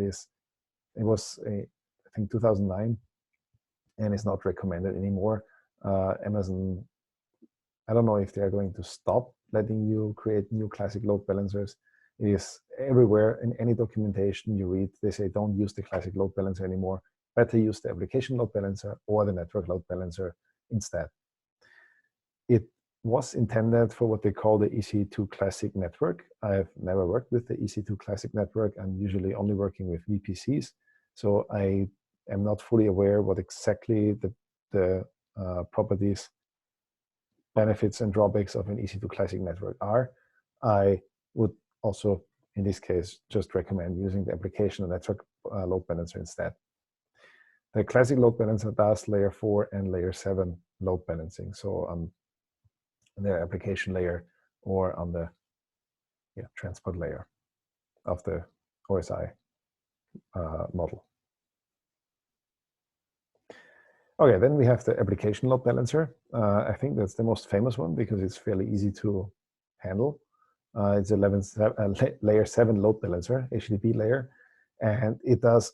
was I think 2009, and it's not recommended anymore. Amazon, I don't know if they're going to stop letting you create new classic load balancers. It is everywhere in any documentation you read. They say don't use the classic load balancer anymore. Better use the application load balancer or the network load balancer instead. It was intended for what they call the EC2 Classic network. I've never worked with the EC2 Classic network. I'm usually only working with VPCs. So I am not fully aware what exactly the properties, benefits, and drawbacks of an EC2 Classic network are. I would also, in this case, just recommend using the application and network load balancer instead. The Classic load balancer does layer 4 and layer 7 load balancing. So on the application layer or on the transport layer of the OSI model. Okay, then we have the application load balancer. I think that's the most famous one because it's fairly easy to handle. It's a layer 7 load balancer, HTTP layer, and it does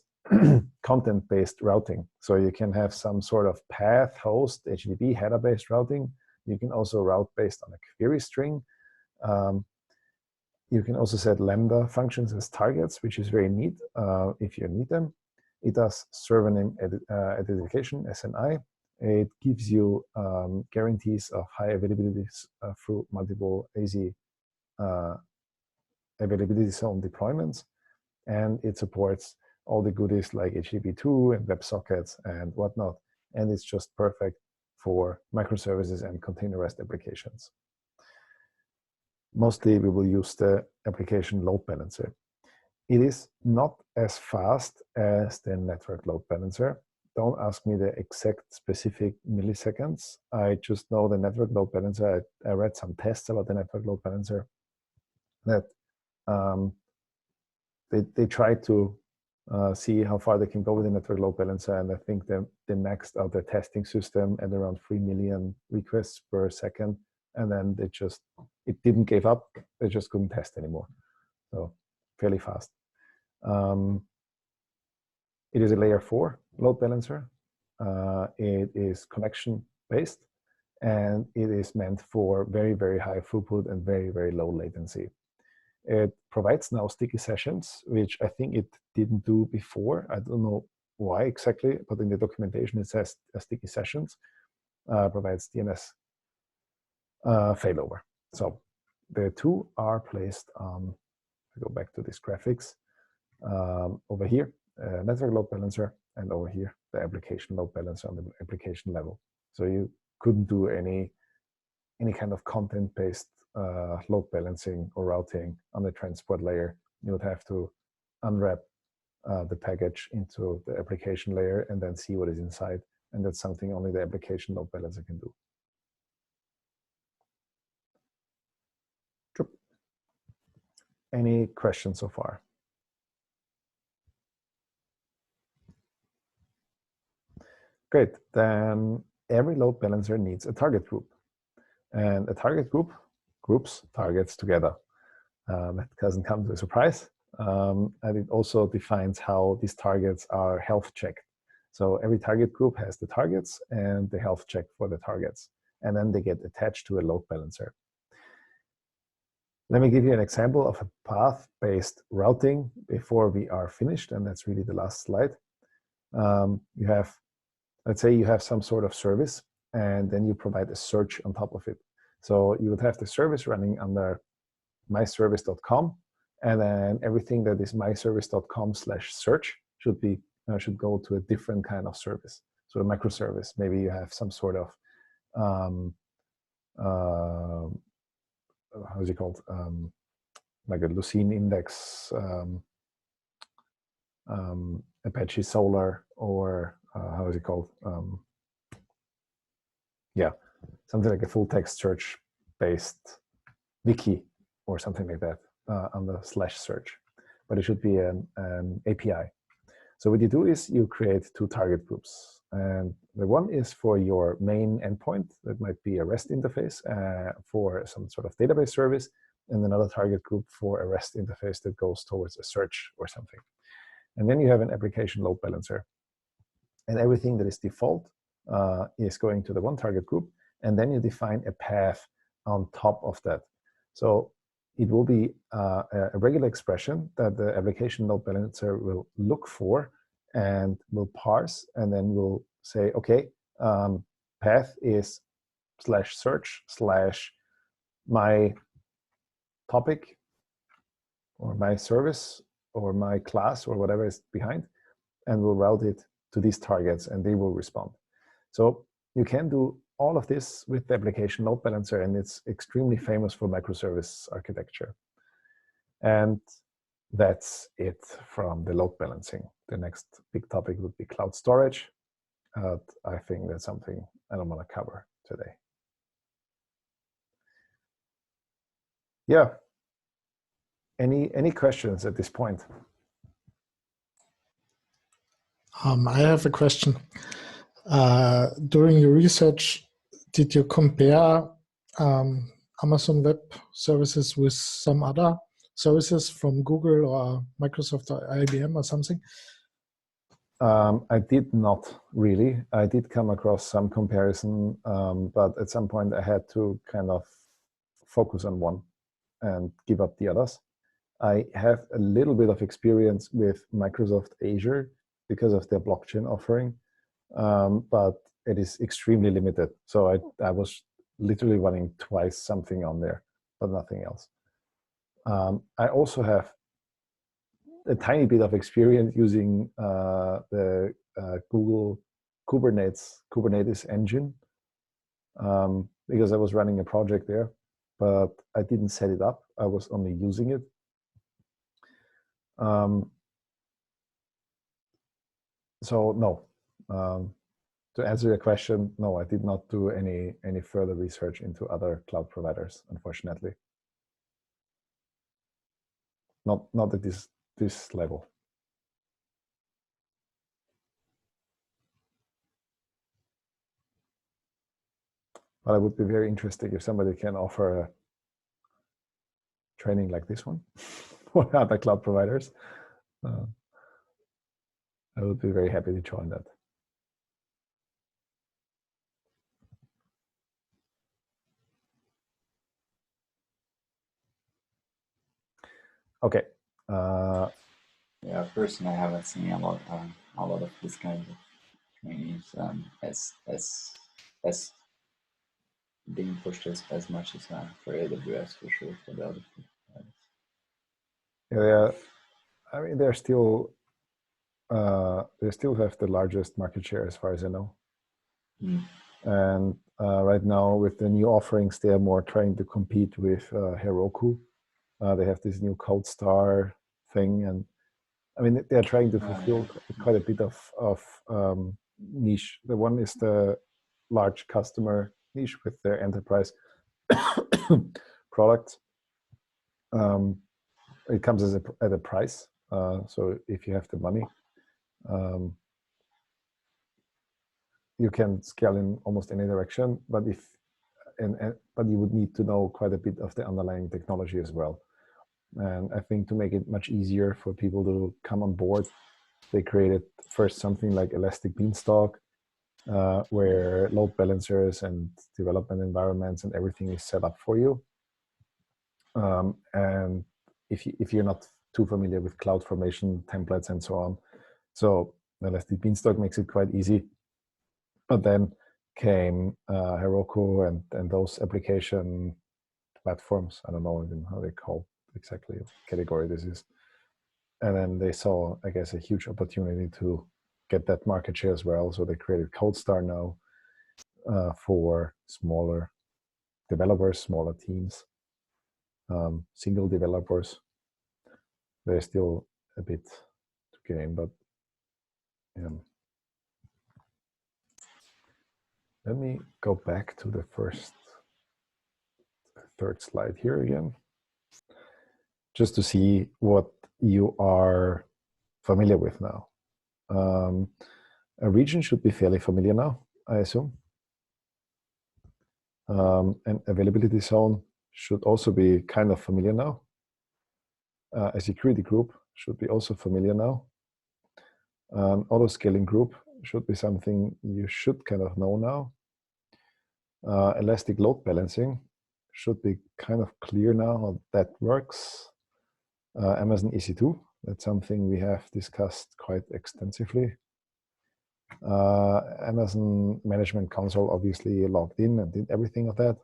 content-based routing. So you can have some sort of path, host, HTTP header-based routing. You can also route based on a query string. You can also set Lambda functions as targets, which is very neat if you need them. It does server name identification, SNI. It gives you guarantees of high availability through multiple AZ availability zone deployments. And it supports all the goodies like HTTP2 and WebSockets and whatnot. And it's just perfect for microservices and containerized applications. Mostly we will use the application load balancer. It is not as fast as the network load balancer. Don't ask me the exact specific milliseconds. I just know the network load balancer. I read some tests about the network load balancer that they try to see how far they can go with the network load balancer, and I think they maxed out their testing system at around 3 million requests per second. and then it didn't give up. They just couldn't test anymore. So fairly fast. It is a layer 4 load balancer. It is connection based, and it is meant for very, very high throughput and very, very low latency. It provides now sticky sessions, which I think it didn't do before. I don't know why exactly, but in the documentation it says sticky sessions, provides DNS failover. So the two are placed on, if I go back to these graphics, over here, network load balancer, and over here, the application load balancer on the application level. So you couldn't do any kind of content-based load balancing or routing on the transport layer. You would have to unwrap the package into the application layer and then see what is inside. And that's something only the application load balancer can do. Sure. Any questions so far? Great. Then every load balancer needs a target group. And a target group groups targets together. That doesn't come to a surprise. And it also defines how these targets are health checked. So every target group has the targets and the health check for the targets. And then they get attached to a load balancer. Let me give you an example of a path-based routing before we are finished. And that's really the last slide. Let's say you have some sort of service, and then you provide a search on top of it. So you would have the service running under myservice.com, and then everything that is myservice.com/search should go to a different kind of service. So a microservice. Maybe you have some sort of how is it called? Like a Lucene index, Apache Solr, or how is it called? Yeah, something like a full text search based wiki or something like that on the /search, but it should be an API. So what you do is you create two target groups, and the one is for your main endpoint. That might be a REST interface for some sort of database service, and another target group for a REST interface that goes towards a search or something. And then you have an application load balancer. And everything that is default is going to the one target group. And then you define a path on top of that. So it will be a regular expression that the application load balancer will look for and will parse, and then will say, okay, path is /search/ my topic or my service or my class or whatever is behind, and will route it to these targets, and they will respond. So you can do all of this with the application load balancer, and it's extremely famous for microservice architecture. And that's it from the load balancing. The next big topic would be cloud storage. I think that's something I don't want to cover today. Yeah. Any questions at this point? I have a question. During your research, did you compare Amazon Web Services with some other services from Google or Microsoft or IBM or something? I did not really. I did come across some comparison, but at some point I had to kind of focus on one and give up the others. I have a little bit of experience with Microsoft Azure because of their blockchain offering, but it is extremely limited. So I was literally running twice something on there, but nothing else. I also have a tiny bit of experience using the Google Kubernetes engine because I was running a project there, but I didn't set it up. I was only using it. So no, to answer your question, no, I did not do any further research into other cloud providers, unfortunately. Not at this level. But I would be very interested if somebody can offer a training like this one for other cloud providers. I would be very happy to join that. Okay. Yeah, personally, I haven't seen a lot of this kind of trainings as being pushed as much as for AWS for sure for the other providers. Yeah, I mean they still have the largest market share as far as I know. And right now with the new offerings, they are more trying to compete with Heroku. They have this new Cold Star thing, and I mean they are trying to fulfill quite a bit of niche. The one is the large customer niche with their enterprise products. It comes at a price. So if you have the money, you can scale in almost any direction. But but you would need to know quite a bit of the underlying technology as well. And I think to make it much easier for people to come on board, they created first something like Elastic Beanstalk, where load balancers and development environments and everything is set up for you. And if you're not too familiar with CloudFormation templates and so on, so Elastic Beanstalk makes it quite easy. But then came Heroku and those application platforms. I don't know even how they call exactly what category this is. And then they saw, I guess, a huge opportunity to get that market share as well. So they created Cold Star now for smaller developers, smaller teams, single developers. There's still a bit to gain, but let me go back to the third slide here again, just to see what you are familiar with now. A region should be fairly familiar now, I assume. An availability zone should also be kind of familiar now. A security group should be also familiar now. Auto-scaling group should be something you should kind of know now. Elastic load balancing should be kind of clear now how that works. Amazon EC2, that's something we have discussed quite extensively. Amazon Management Console obviously logged in and did everything of that.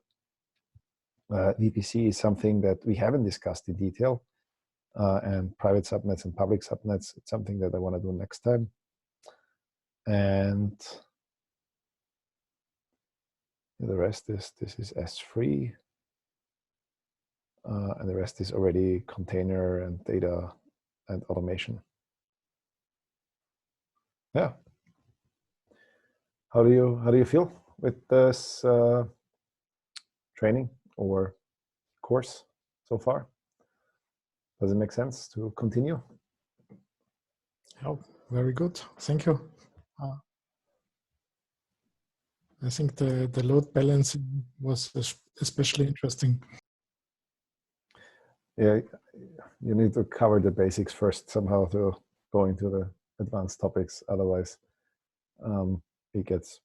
VPC is something that we haven't discussed in detail. And private subnets and public subnets, it's something that I want to do next time. And the rest is, this is S3. And the rest is already container and data and automation. Yeah. How do you feel with this training or course so far? Does it make sense to continue? Oh, very good. Thank you. I think the load balancing was especially interesting. Yeah, you need to cover the basics first somehow to go into the advanced topics. Otherwise, it gets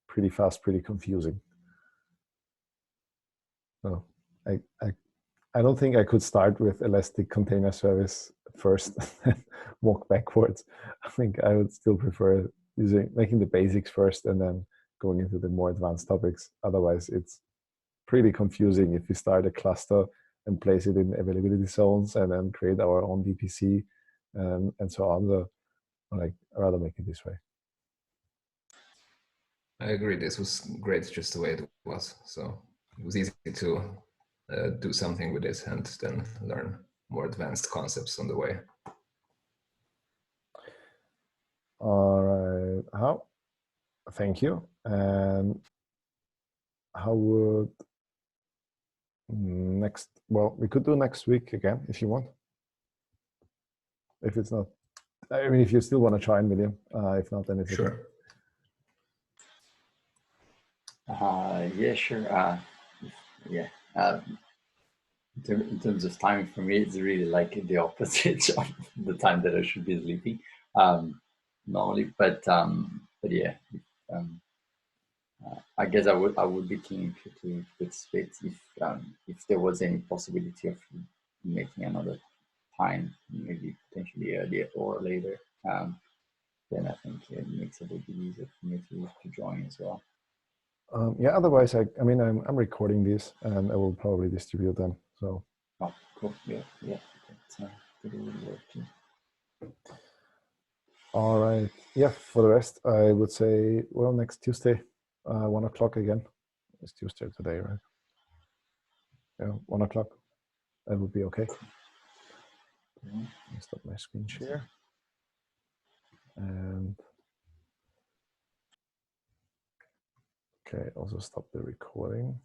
pretty fast, pretty confusing. So I don't think I could start with Elastic Container Service first and walk backwards. I think I would still prefer making the basics first and then going into the more advanced topics. Otherwise, it's pretty confusing if we start a cluster and place it in availability zones and then create our own VPC and so on. So I'd rather make it this way. I agree. This was great just the way it was. So it was easy to do something with this and then learn more advanced concepts on the way. All right. Thank you. And how would well, we could do next week again if you want. If it's not, I mean, if you still want to join, William. If not, then it's sure. Okay. Yeah, sure. Yeah. In terms of timing, for me, it's really like the opposite of the time that I should be sleeping normally. But yeah, I guess I would be keen to participate if there was any possibility of making another time, maybe potentially earlier or later. Then I think it makes it a little bit easier for me to join as well. Yeah, otherwise, I mean, I'm recording these and I will probably distribute them. So. Oh, cool. Yeah. That would work too. All right. Yeah, for the rest, I would say, well, next Tuesday, 1 o'clock again. It's Tuesday today, right? Yeah, 1 o'clock. That would be okay. Let me stop my screen share. And okay, also stop the recording.